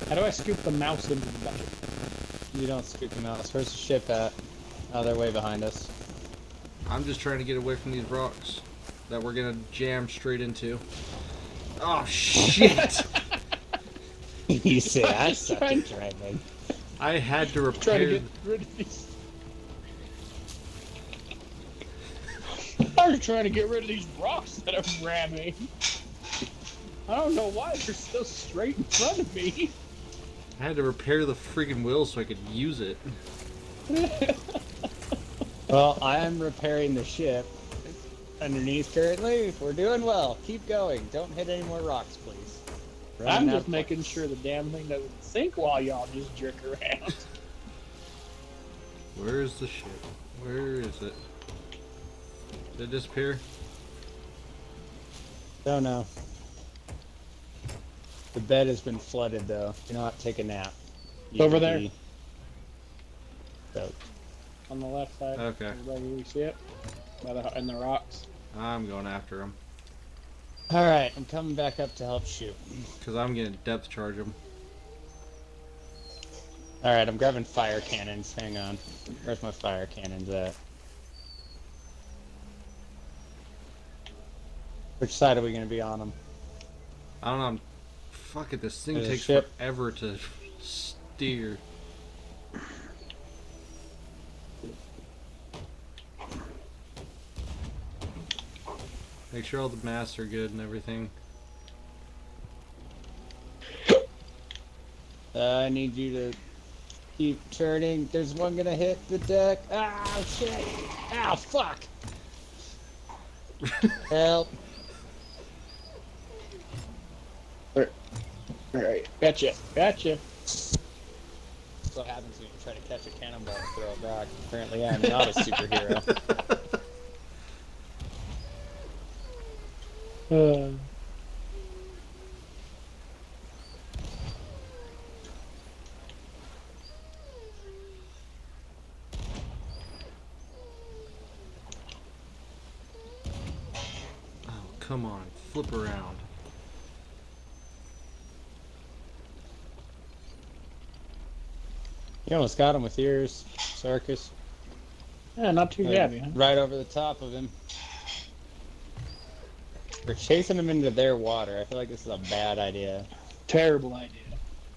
How do I scoop the mouse into the bucket? You don't scoop them out. Where's the ship at? Oh, they're way behind us. I'm just trying to get away from these rocks that we're gonna jam straight into. Oh shit! You say I Just suck trying- at driving. I had to Trying to repair. get rid of these. I was trying to get rid of these rocks that are ramming. I don't know why they're still straight in front of me. I had to repair the freaking wheel so I could use it. Well, I am repairing the ship underneath currently. We're doing well. Keep going. Don't hit any more rocks, please. I'm just making sure the damn thing doesn't sink while y'all just jerk around. Where is the ship? Where is it? Did it disappear? Don't know. The bed has been flooded, though. Do not take a nap. It's over there. Soaked. On the left side. Okay. Everybody, we see it? In the rocks. I'm going after him. Alright, I'm coming back up to help shoot. Because I'm going to depth charge him. Alright, I'm grabbing fire cannons. Hang on. Where's my fire cannons at? Which side are we going to be on them? I don't know. Fuck it, this thing There's a takes ship. forever to steer. Make sure all the masts are good and everything. I need you to keep turning. There's one gonna hit the deck. Ah, shit! Ow, fuck! Help! Alright, gotcha. That's what happens when you try to catch a cannonball and throw it back. Apparently I'm not a superhero. Oh, come on. Flip around. You almost got him with yours, Sarkis. Yeah, not too shabby, huh? Right over the top of him. We're chasing him into their water. I feel like this is a bad idea. Terrible idea.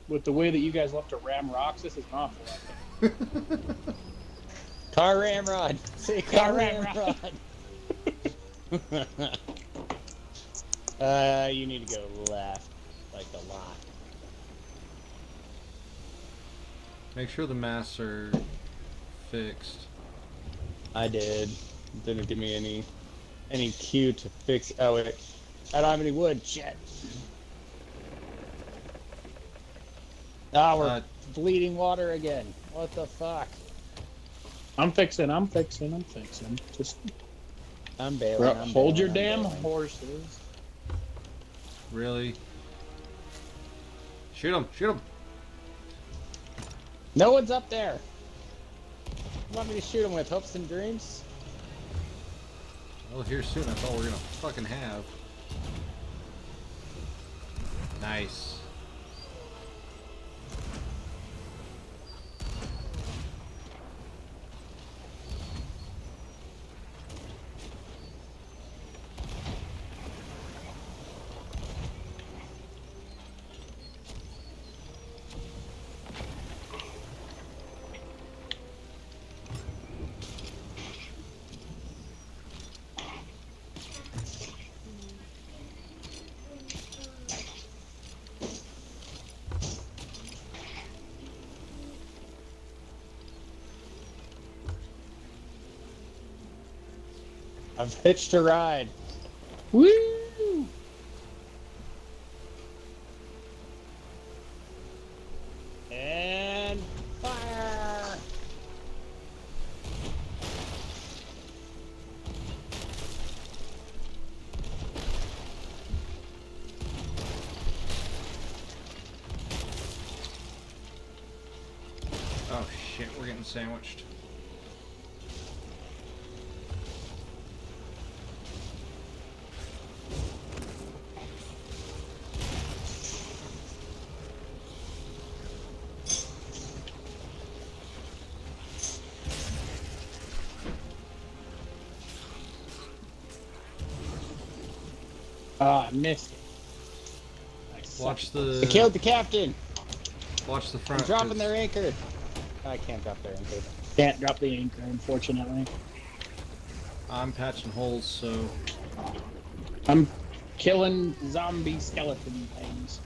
With the way that you guys love to ram rocks, this is an awful idea. Car ramrod! Say car ramrod! You need to go left, like a lot. Make sure the masts are fixed. I did. Didn't give me any cue to fix. Oh wait, I don't have any wood. Shit. Ah, we're bleeding water again. What the fuck? I'm fixing. Just I'm bailing. hold your damn horses. Really? Shoot him! Shoot him! No one's up there. What do you want me to shoot him with? Hopes and dreams? Well, here soon. That's all we're gonna fucking have. Nice. I've hitched a ride. Woo! And fire! Oh shit, we're getting sandwiched. Ah, I missed it. Watch I the killed the captain! watch the I'm front. dropping 'cause their anchor. I can't drop their anchor. Can't drop the anchor, unfortunately. I'm patching holes, so I'm killing zombie skeleton things.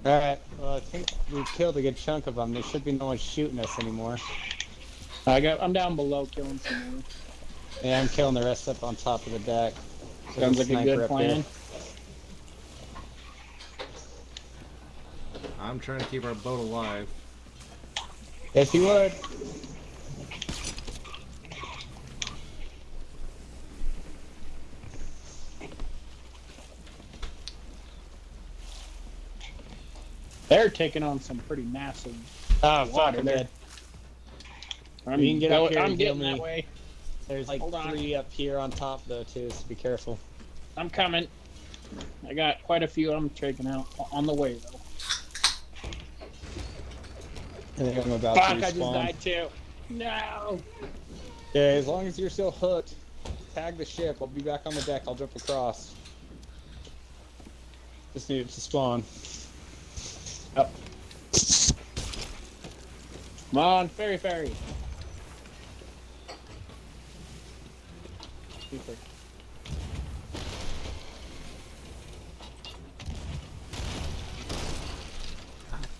Alright, well, I think we've killed a good chunk of them. There should be no one shooting us anymore. I'm down below killing some more. Yeah, I'm killing the rest up on top of the deck. There's Sounds like a sniper good up plan. here. I'm trying to keep our boat alive. If you would. They're taking on some pretty massive Oh, fuck, water I'm there. dead. I'm, You can get up here I'm and getting heal that me. way. There's like Hold on. 3 up here on top, though, too, so be careful. I'm coming. I got quite a few I'm taking out on the way, though. I think I'm about Fuck, to I just respawn. died too. No! Yeah, as long as you're still hooked, tag the ship. I'll be back on the deck. I'll jump across. Just need it to spawn. Up. Come on, ferry. Super.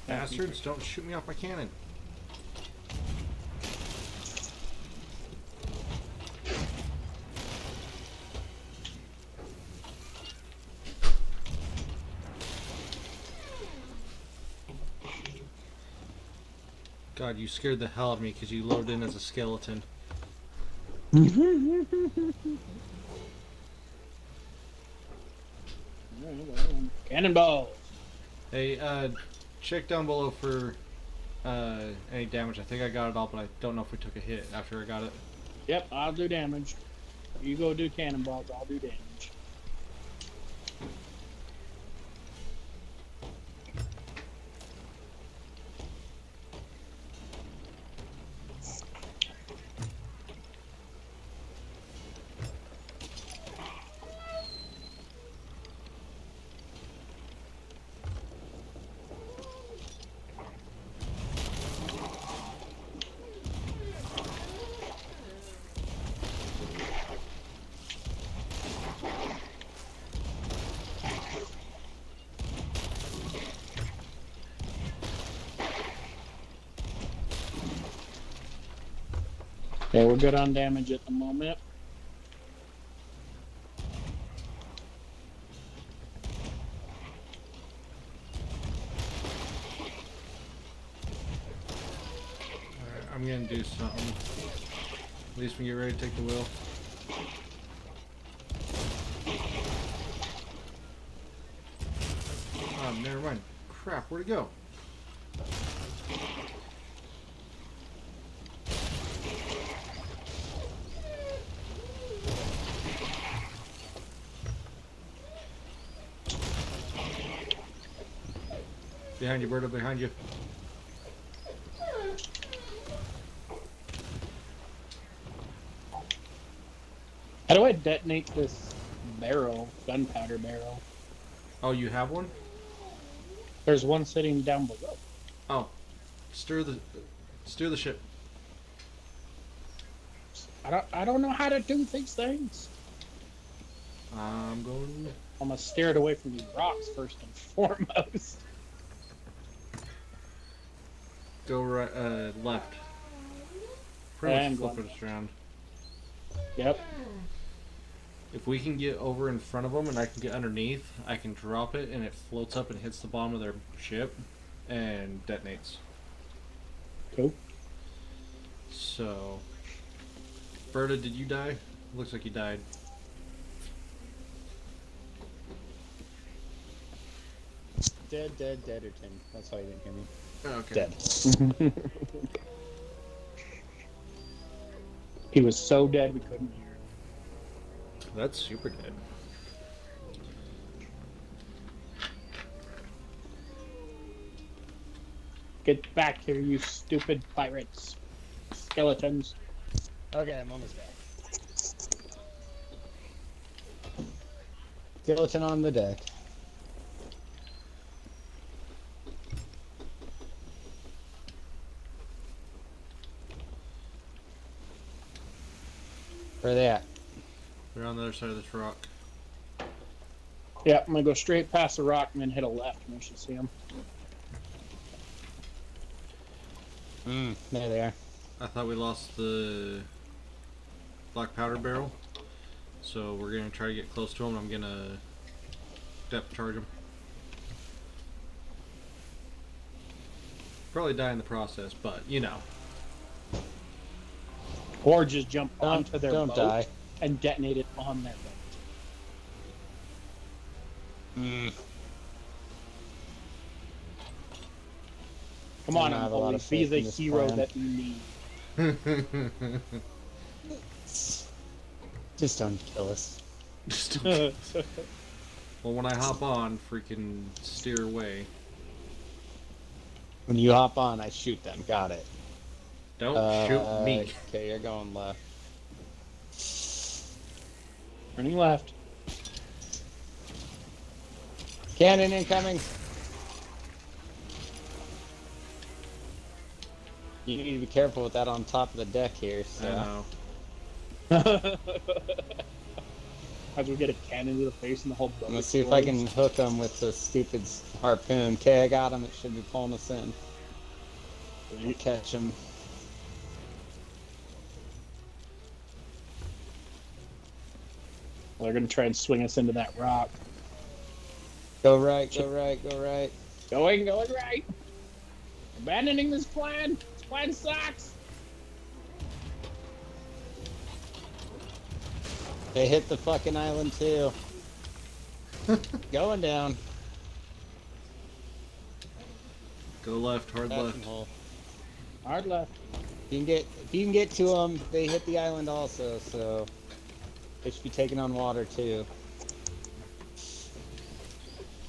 Bastards, don't shoot me off my cannon. God, you scared the hell out of me because you loaded in as a skeleton. Cannonballs. Hey, check down below for any damage. I think I got it all, but I don't know if we took a hit after I got it. Yep, I'll do damage. You go do cannonballs, I'll do damage. Okay, we're good on damage at the moment. Alright, I'm gonna do something. At least we get ready to take the wheel. Oh, never mind. Crap, where'd it go? Behind you, Berto, behind you. How do I detonate this barrel, gunpowder barrel? Oh, you have one? There's one sitting down below. Oh. Steer the ship. I don't know how to do these things. I'm going. I'm gonna steer it away from these rocks first and foremost. Go right, left. Pretty And much flip one. it around. Yep. If we can get over in front of them and I can get underneath, I can drop it and it floats up and hits the bottom of their ship and detonates. Cool. So, Berta, did you die? Looks like you died. Deaderton. That's why you didn't hear me. Okay. Dead. He was so dead we couldn't hear him. That's super dead. Get back here, you stupid pirates. Skeletons. Okay, I'm almost back. Skeleton on the deck. Where are they at? They're on the other side of this rock. Yeah, I'm gonna go straight past the rock and then hit a left, and we should see them. There they are. I thought we lost the black powder barrel, so we're gonna try to get close to them. I'm gonna depth charge them. Probably die in the process, but you know. Or just jump onto their Don't boat die. and detonate it on their boat. Come on, I have a lot Unholy, of be faith the in this hero plan. that you need. Just don't kill us. Well, when I hop on, freaking steer away. When you hop on, I shoot them. Got it. Don't shoot me. Okay, you're going left. Turning left. Cannon incoming. You need to be careful with that on top of the deck here. So. I know. As we get a cannon to the face and the whole boat. Let's see if I can hook them with the stupid harpoon. Okay, I got him. It should be pulling us in. You catch him. They're gonna try and swing us into that rock. Go right, go right, go right. Going right. Abandoning this plan. This plan sucks. They hit the fucking island too. Going down. Go left, hard That's left. a hole. Hard left. If you can get to them, they hit the island also, so they should be taking on water too.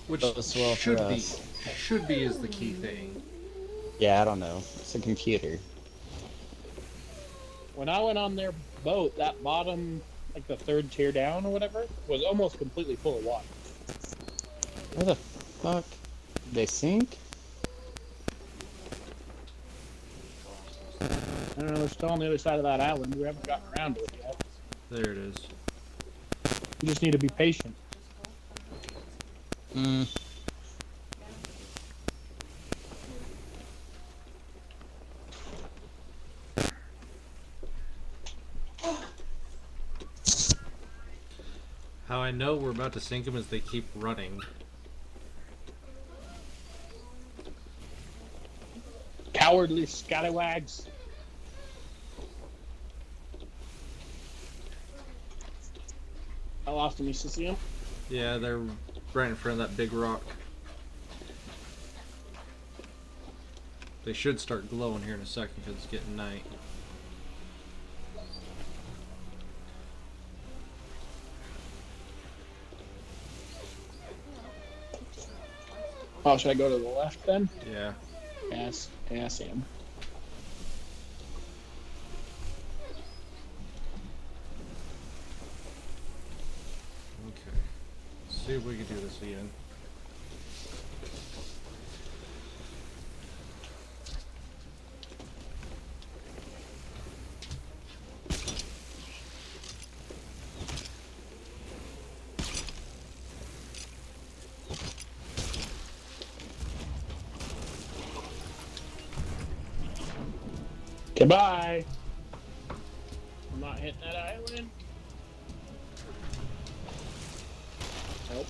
Which Goes well for should be us. is the key thing. Yeah, I don't know. It's a computer. When I went on their boat, that bottom, like the third tier down or whatever, was almost completely full of water. Where the fuck? They sink? I don't know, they're still on the other side of that island. We haven't gotten around to it yet. There it is. You just need to be patient. How I know we're about to sink them is they keep running. Cowardly scallywags. I lost them. You still see them? Yeah, they're right in front of that big rock. They should start glowing here in a second because it's getting night. Oh, should I go to the left then? Yeah. Yes. Yeah, I see him. Okay. Let's see if we can do this again. Goodbye. I'm not hitting that island.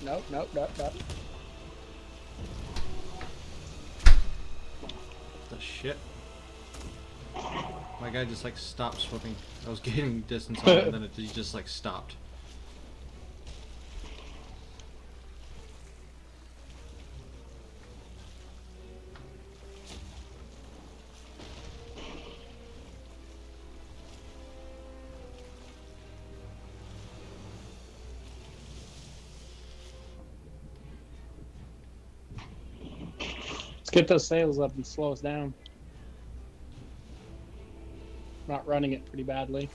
Nope. The shit. My guy just like stopped swimming. I was getting distance on it and then he just like stopped. Let's get those sails up and slow us down. Not running it pretty badly.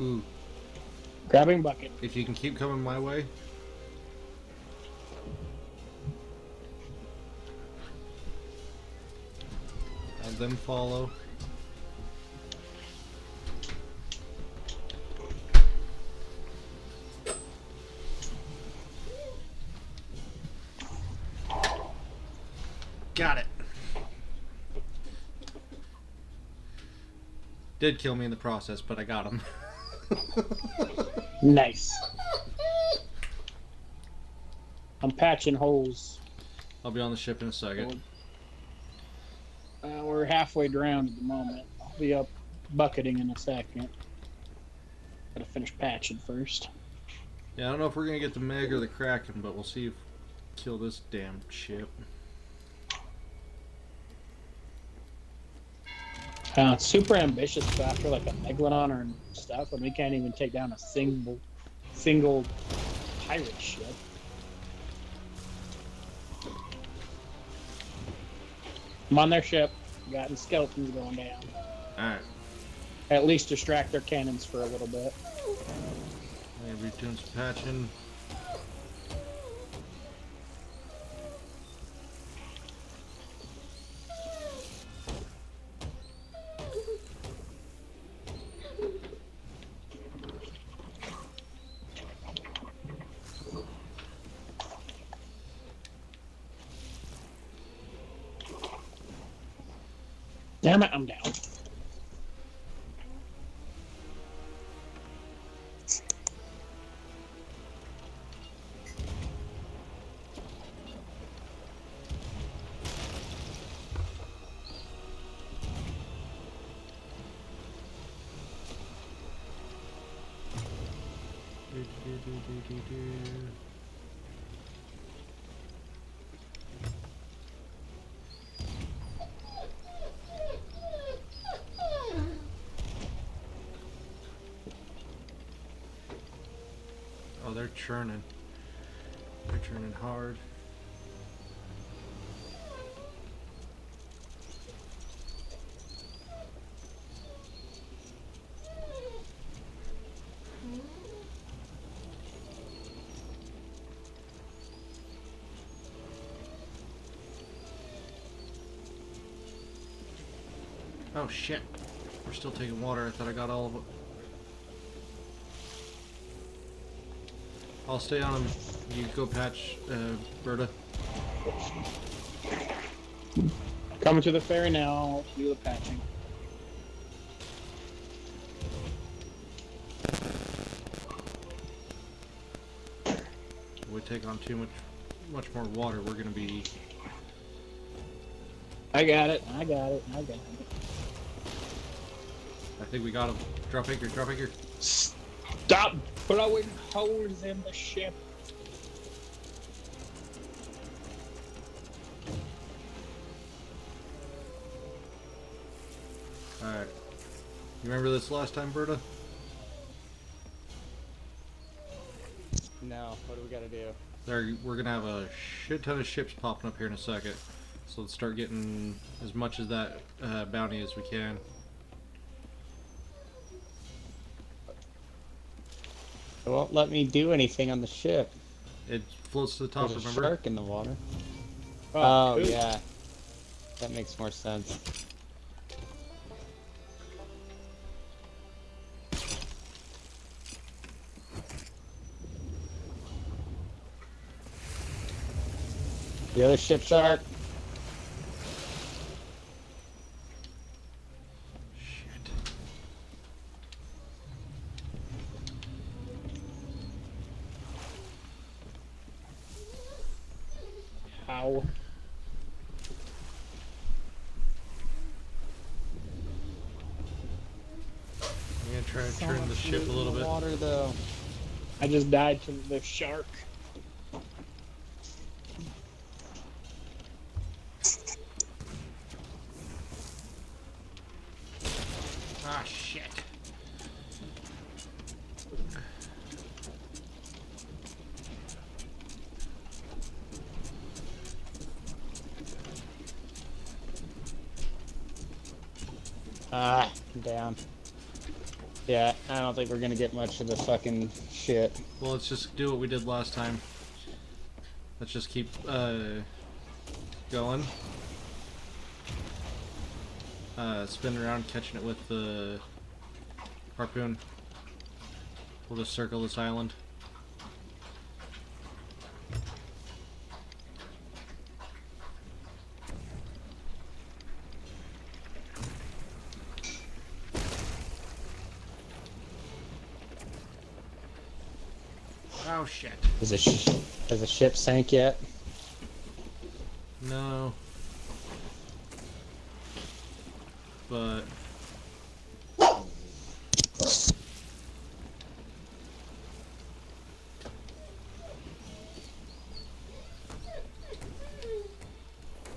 Ooh. Grabbing bucket. If you can keep coming my way. Have them follow. Got it. Did kill me in the process, but I got him. Nice. I'm patching holes. I'll be on the ship in a second. We're halfway drowned at the moment. I'll be up bucketing in a second. Gotta finish patching first. Yeah, I don't know if we're gonna get the Meg or the Kraken, but we'll see if kill this damn ship. It's super ambitious to go after like a megladon or stuff, and we can't even take down a single pirate ship. I'm on their ship. Got any skeletons going down. Alright. At least distract their cannons for a little bit. I'm gonna be doing some patching. Damn it, I'm down. Oh, they're churning. They're churning hard. Oh shit. We're still taking water. I thought I got all of it. I'll stay on him. You go patch, Berta. Coming to the ferry now. I'll do the patching. If we take on too much more water, we're gonna be. I got it. I got it. I think we got him. Drop anchor. Drop anchor. Stop blowing holes in the ship. Alright. You remember this last time, Berta? No, what do we gotta do? We're gonna have a shit ton of ships popping up here in a second. So let's start getting as much of that bounty as we can. It won't let me do anything on the ship. It floats to the top, There's a remember? shark in the water. Oh, Oh, cool. yeah. That makes more sense. The other ship's up. Shit. How? I'm gonna try to So turn the much ship loot a in little the bit. water, though. I just died to the shark. Ah, shit. Ah, I'm down. Yeah, I don't think we're gonna get much of the fucking shit. Well, let's just do what we did last time. Let's just keep going. Spin around, catching it with the harpoon. We'll just circle this island. Oh shit. Has the ship sank yet? No. But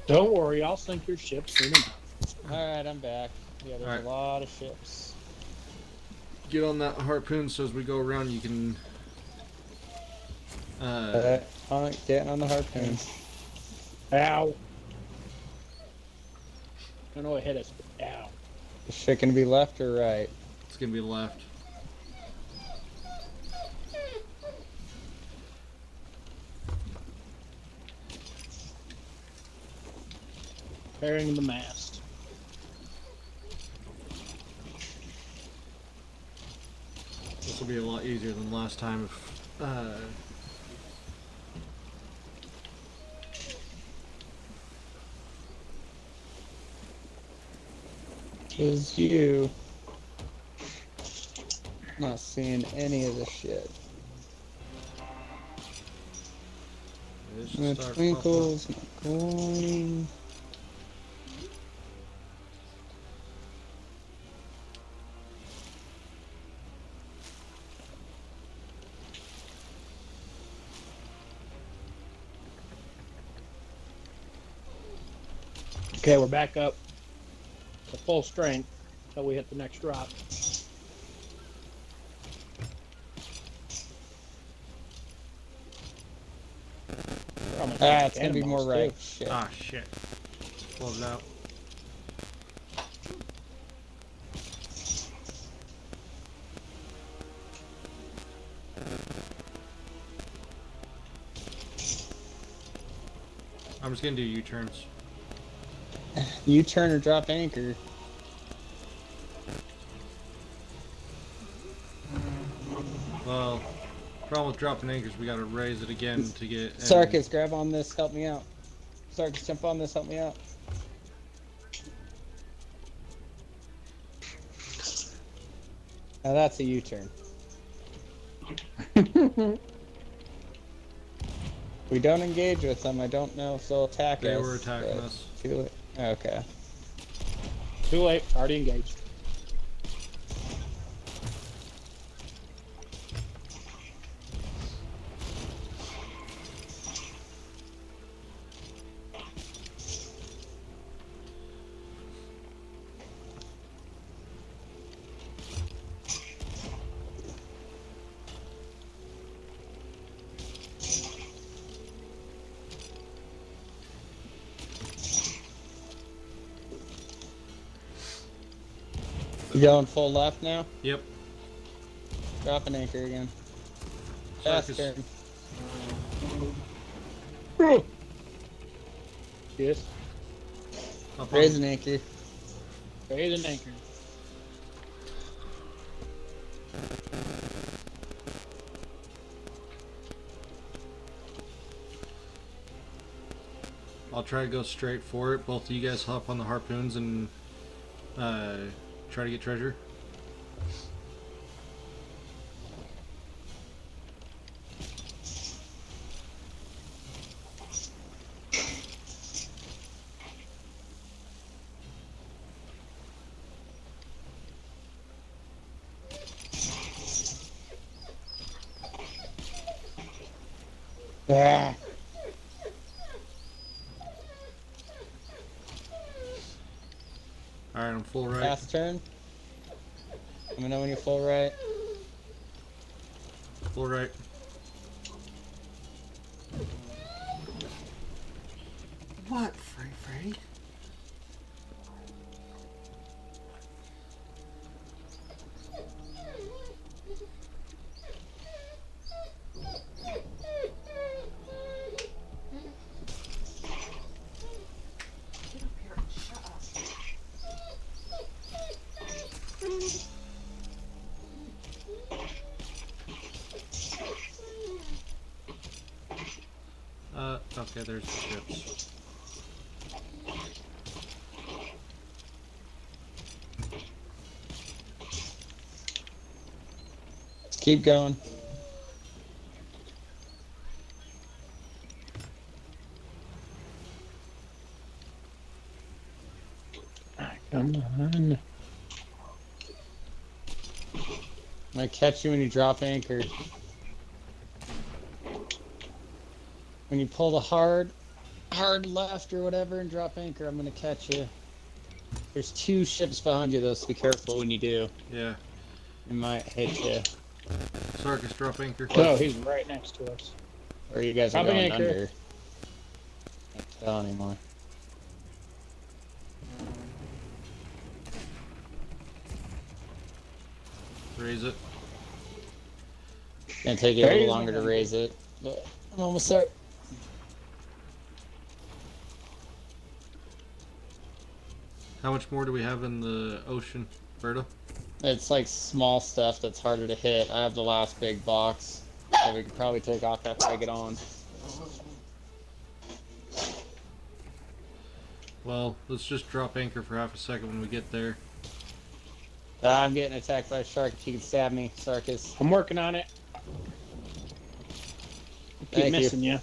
Don't worry, I'll sink your ship soon enough. Alright, I'm back. Yeah, there's Alright. a lot of ships. get on that harpoon so as we go around you can Getting on the harpoon. Ow. I know it hit us, but ow. Is shit gonna be left or right? it's gonna be left. Carrying the mast. This will be a lot easier than last time if Is you. Not seeing any of the shit. it should The start twinkles not going. Okay, we're back up to full strength until we hit the next drop. It's gonna be more right. Shit. Ah, shit. Close it out. I'm just gonna do U-turns. You turn or drop anchor. Well, problem with dropping anchors, we gotta raise it again to get. Sarkis, grab on this, help me out. Sarkis, jump on this, help me out. Now that's a U-turn. We don't engage with them. I don't know if they'll attack us. They were attacking but us. Too late. Okay. Too late, already engaged. You going full left now? Yep. Drop an anchor again. Sarkis. Fast turn. Yes. Up on- Raise an anchor. Raise an anchor. I'll try to go straight for it. Both of you guys hop on the harpoons and try to get treasure. Ah. Alright, I'm full right. Fast turn. Let me know when you're full right. Full right. What, Freddy? Okay, there's the ships. Let's keep going. Come on. I'm gonna catch you when you drop anchor. When you pull the hard left or whatever and drop anchor, I'm gonna catch you. There's 2 ships behind you though, so be careful when you do. Yeah. It might hit you. Sarkis, drop anchor. No, he's right next to us. Or you guys are Dropping going anchor. under. Can't tell anymore. Raise it. Gonna take you a Raise little longer to it. raise it, but I'm almost there. How much more do we have in the ocean, Berto? It's like small stuff that's harder to hit. I have the last big box, so we could probably take off after I get on. Well, let's just drop anchor for half a second when we get there. I'm getting attacked by a shark. If you can stab me, Sarkis. I'm working on it. I keep Thank you. missing you.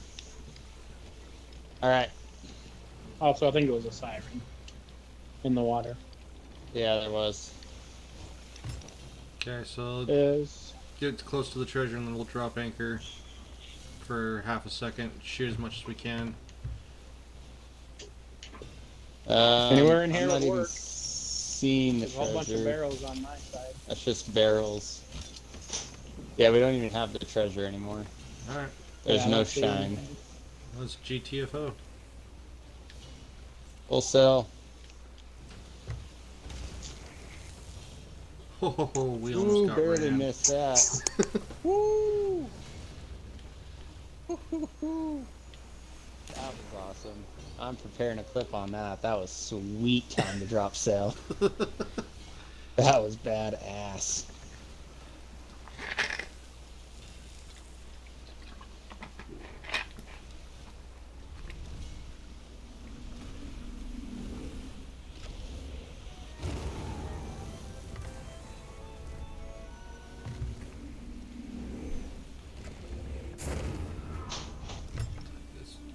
Alright. Also, I think it was a siren in the water. Yeah, there was. Okay, so Is get close to the treasure and then we'll drop anchor for half a second. Shoot as much as we can. Anywhere in here I'm not would even work. seeing the there's a whole bunch of treasure. barrels on my side. That's just barrels. Yeah, we don't even have the treasure anymore. Alright, There's Yeah, no that's the- shine. let's GTFO. Full sail. Oh, we Ooh, almost got barely rammed. missed that. Woo! Woo-hoo-hoo. That was awesome. I'm preparing a clip on that. That was sweet time to drop sail. That was badass.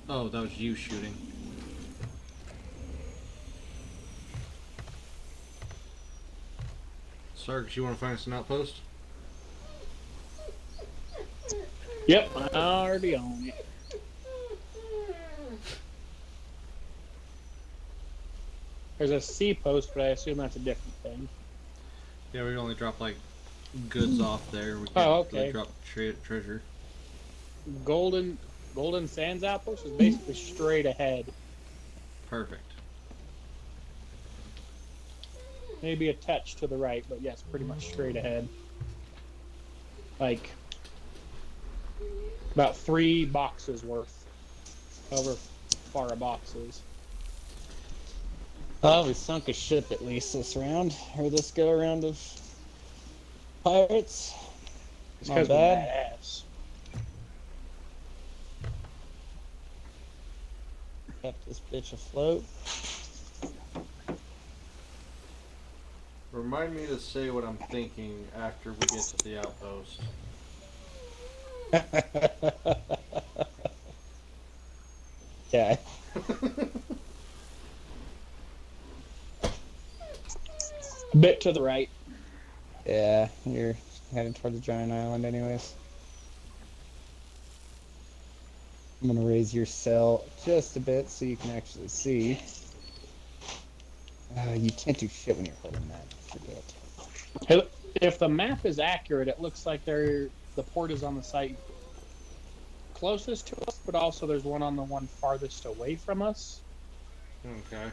Oh, that was you shooting. Sarkis, you want to find us an outpost? Yep, I already own it. There's a sea post, but I assume that's a different thing. Yeah, we only drop like goods off there. We can't Oh, okay. really drop treasure. Golden Sands Outpost is basically straight ahead. Perfect. Maybe a touch to the right, but yes, pretty much straight ahead. Like about 3 boxes worth. However far a box is. Well, we sunk a ship at least this round, or this go around of pirates. It's Not because we're bad. badass. Kept this bitch afloat. Remind me to say what I'm thinking after we get to the outpost. Okay. A bit to the right. Yeah, you're headed toward the giant island anyways. I'm gonna raise your sail just a bit so you can actually see. You can't do shit when you're holding that. Forget. If the map is accurate, it looks like the port is on the site closest to us, but also there's one on the one farthest away from us. Okay.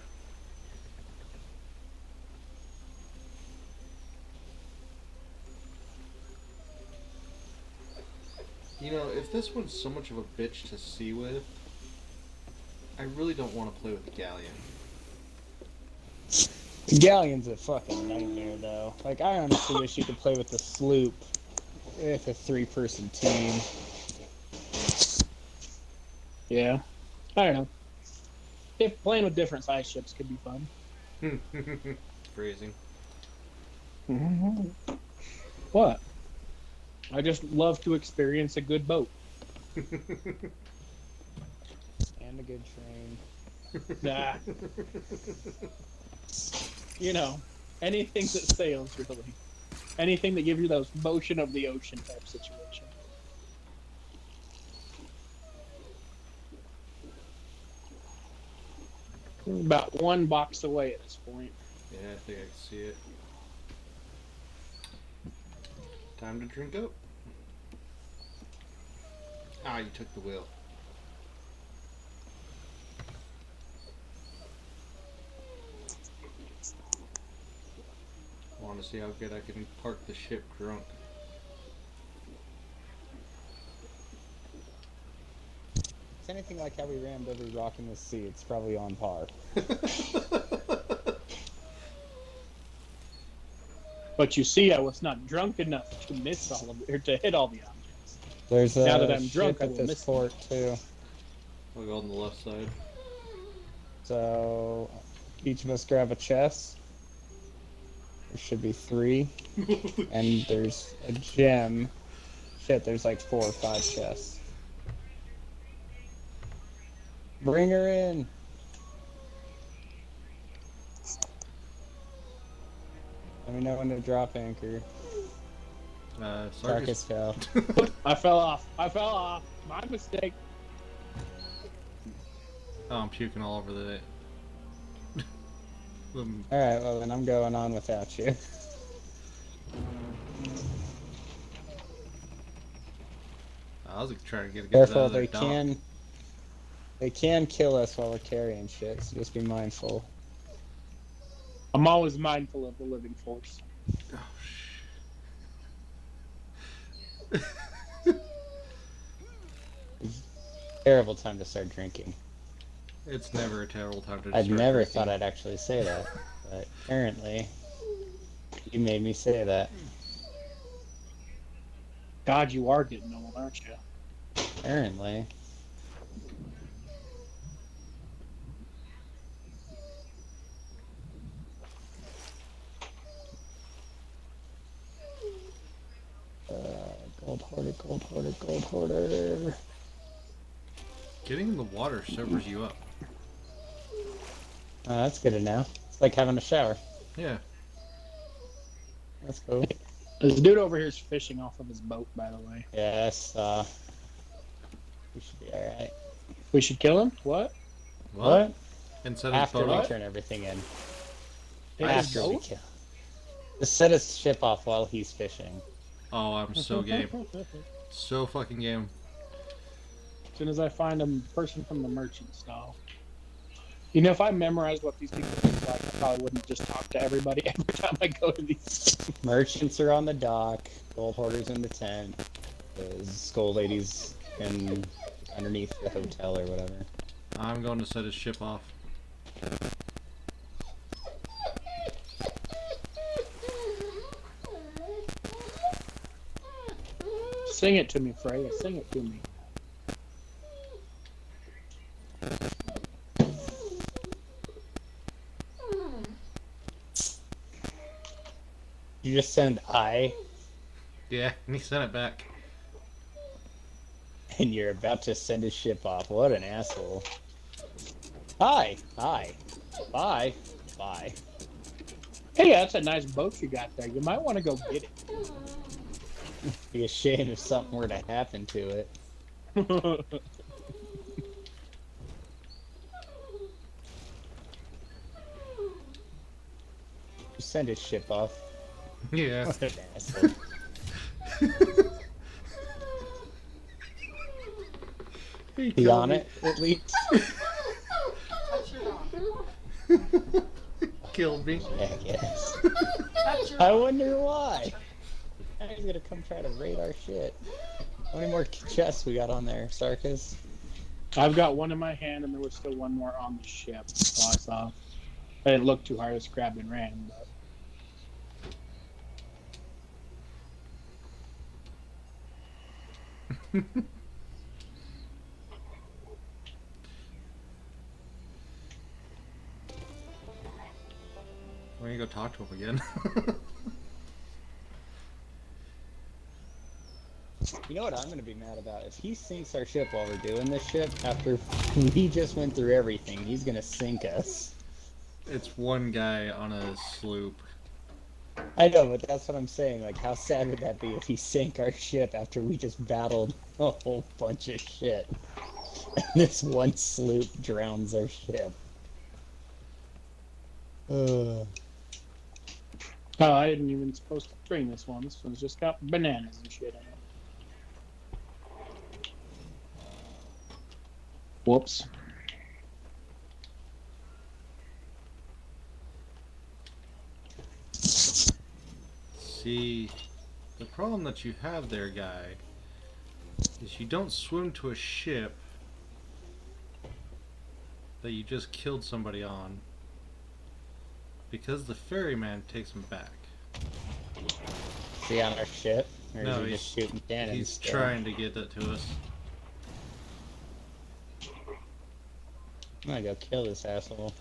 You know, if this one's so much of a bitch to sea with, I really don't want to play with the galleon. The galleon's a fucking nightmare though. Like, I honestly wish you could play with the sloop with a 3-person team. Yeah. I don't know. If playing with different size ships could be fun. Phrasing. What? I just love to experience a good boat. And a good train. Nah. You know, anything that sails, really. Anything that gives you those motion of the ocean type situation. We're about one box away at this point. Yeah, I think I can see it. Time to drink up. Ah, you took the wheel. I want to see how good I can park the ship drunk. It's anything like how we rammed every rock in the sea. It's probably on par. But you see, I was not drunk enough to miss all of it, or to hit all the objects. There's a Now that I'm ship drunk, I at will this miss port too. I'll go on the left side. So each of us grab a chest. There should be 3. And there's a gem. Shit, there's like 4 or 5 chests. Bring her in. Let me know when to drop anchor. Sarkis. Sarkis fell. I fell off. My mistake. Oh, I'm puking all over the. Alright, well then I'm going on without you. I was trying to get Careful, out of they there, they can kill us while we're carrying shit, so just be mindful. I'm always mindful of the living force. Oh, Terrible time to start drinking. it's never a terrible time to. I'd start never drinking. thought I'd actually say that, but apparently you made me say that. God, you are getting old, aren't you? Apparently. Gold hoarder, gold hoarder, gold hoarder. Getting in the water sobers you up. That's good to know. It's like having a shower. Yeah. That's cool. This dude over here is fishing off of his boat, by the way. Yes, we should be alright. We should kill him? What? What? Instead of After we photo. turn everything in. Take his After we boat? kill. Just set his ship off while he's fishing. Oh, I'm so game. So fucking game. As soon as I find a person from the merchant stall. You know, if I memorized what these people look like, I probably wouldn't just talk to everybody every time I go to these. Merchants are on the dock. Gold hoarders in the tent. The skull ladies in underneath the hotel or whatever. I'm going to set his ship off. Sing it to me, Freya. Sing it to me. You just send I, Yeah, and he sent it back. and you're about to send his ship off. What an asshole. Hi. Hi. Bye. Bye. Hey, that's a nice boat you got there. You might want to go get Be ashamed if something were to happen to it. it. Just send his ship off. Yeah. What an asshole. Be on it, at least. Killed me. Yeah, I guess. I wonder why. Now he's gonna come try to raid our shit. How many more chests we got on there, Sarkis? I've got one in my hand, and there was still one more on the ship. So I saw. I didn't look too hard. I just grabbed and ran. But We're gonna go talk to him again. You know what I'm gonna be mad about? If he sinks our ship while we're doing this ship, after we just went through everything, he's gonna sink us. It's one guy on a sloop. I know, but that's what I'm saying. Like, how sad would that be if he sank our ship after we just battled a whole bunch of shit? And this one sloop drowns our ship. Oh, I didn't even supposed to bring this one. This one's just got bananas and shit in it. Whoops. See, the problem that you have there, guy, is you don't swim to a ship that you just killed somebody on, because the ferryman takes him back. Is he on our ship? Or No, is he just shooting cannons? He's still? trying to get that to us. I'm gonna go kill this asshole.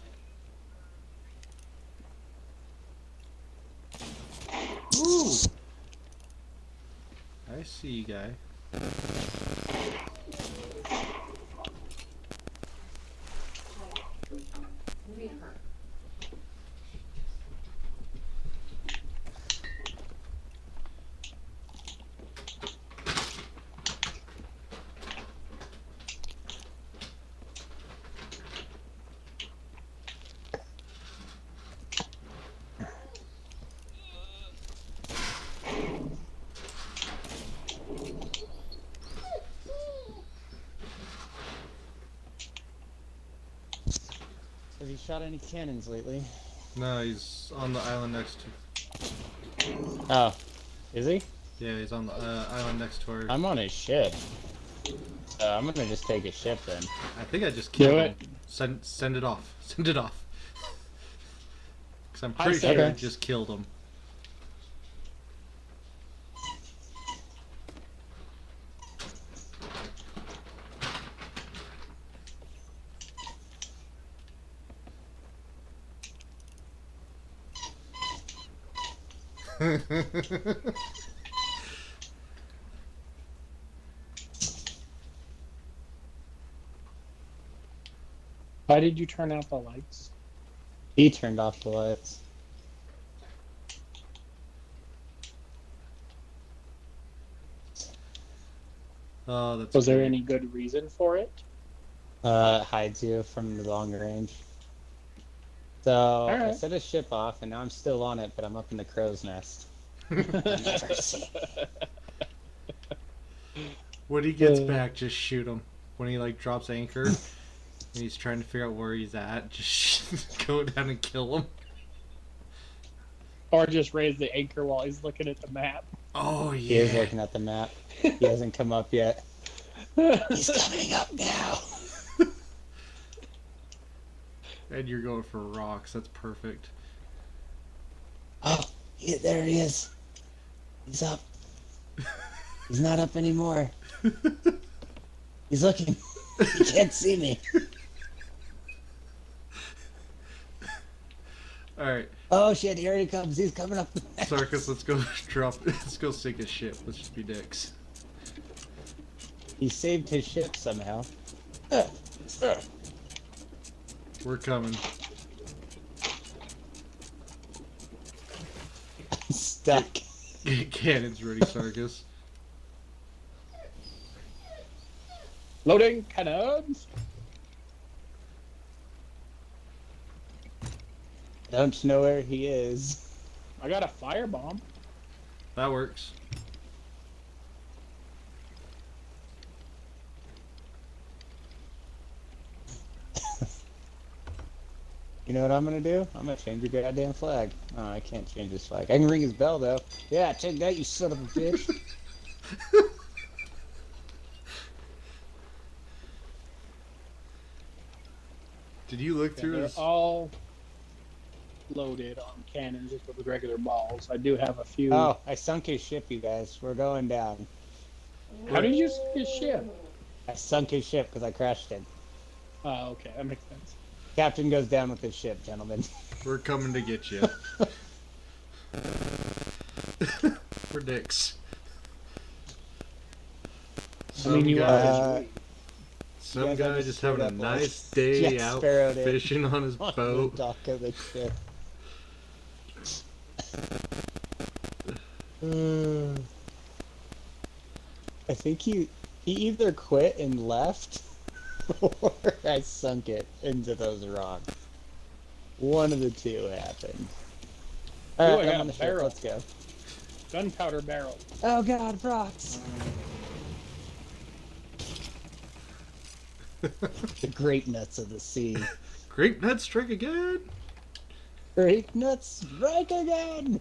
Ooh! I see you, guy. Have you shot any cannons lately? No, he's on the island next to... Oh, is he? Yeah, he's on the island next to our... I'm on his ship. I'm gonna just take his ship then. I think I just killed Do him. it. Send it off. Send it off. Because I'm I pretty say sure I it. just killed him. Why did you turn out the lights? He turned off the lights. Oh, that's Was there great. any good reason for it? Hides you from the long range. So I Alright. set his ship off, and now I'm still on it, but I'm up in the crow's nest. When he gets back, just shoot him. When he like drops anchor and he's trying to figure out where he's at, just go down and kill him. Or just raise the anchor while he's looking at the map? Oh He is yeah. looking at the map. He hasn't come up yet. He's coming up now. And you're going for rocks. That's perfect. Oh, there he is. He's up. He's not up anymore. He's looking. He can't see me. All right, Oh shit, here he comes. He's coming up. Sarkis, let's go drop. Let's go sink his ship. Let's just be dicks. He saved his ship somehow. We're coming. Stuck. Cannons ready, Sarkis. Loading cannons! Don't know where he is. I got a firebomb. That works. You know what I'm gonna do? I'm gonna change your goddamn flag. Oh, I can't change his flag. I can ring his bell though. Yeah, take that, you son of a bitch. Did you look Yeah, through they're his? all loaded on cannons just with regular balls. I do have a few. Oh, I sunk his ship, you guys. We're going down. How did you sink his ship? I sunk his ship because I crashed it. Oh, okay, that makes sense. Captain goes down with his ship, gentlemen. We're coming to get you. We're dicks. Some you guy, are. some guys guy have just straight having a up, like, nice day Jack out Sparrowed it fishing on his on boat. the dock of the ship. I think he either quit and left, or I sunk it into those rocks. One of the two happened. Ooh, I Alright, got I'm a on the ship. barrel. Let's go. Gunpowder barrel. Oh god, rocks! The grape nuts of the sea. Grape nuts strike again. Grape nuts strike again!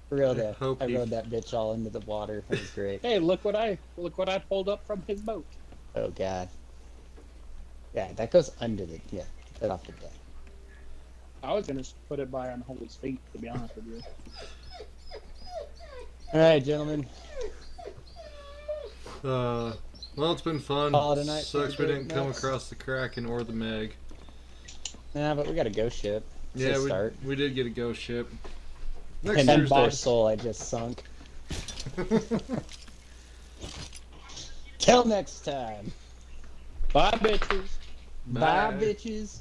For real I though, hope I he- rode that bitch all into the water. It was great. Hey, look what I pulled up from his boat. Oh god. Yeah, that goes under the get that off the deck. I was gonna put it by on Holy's feet, to be honest with you. Alright, gentlemen. Well, it's been fun. Call it a night Sucks for we the didn't come nuts. across the Kraken or the Meg. Nah, but we got a ghost ship. It's a Yeah, start. we did get a ghost ship. Next And that Thursday. bar soul I just sunk. Till next time. Bye, bitches. Bye Bye. bitches.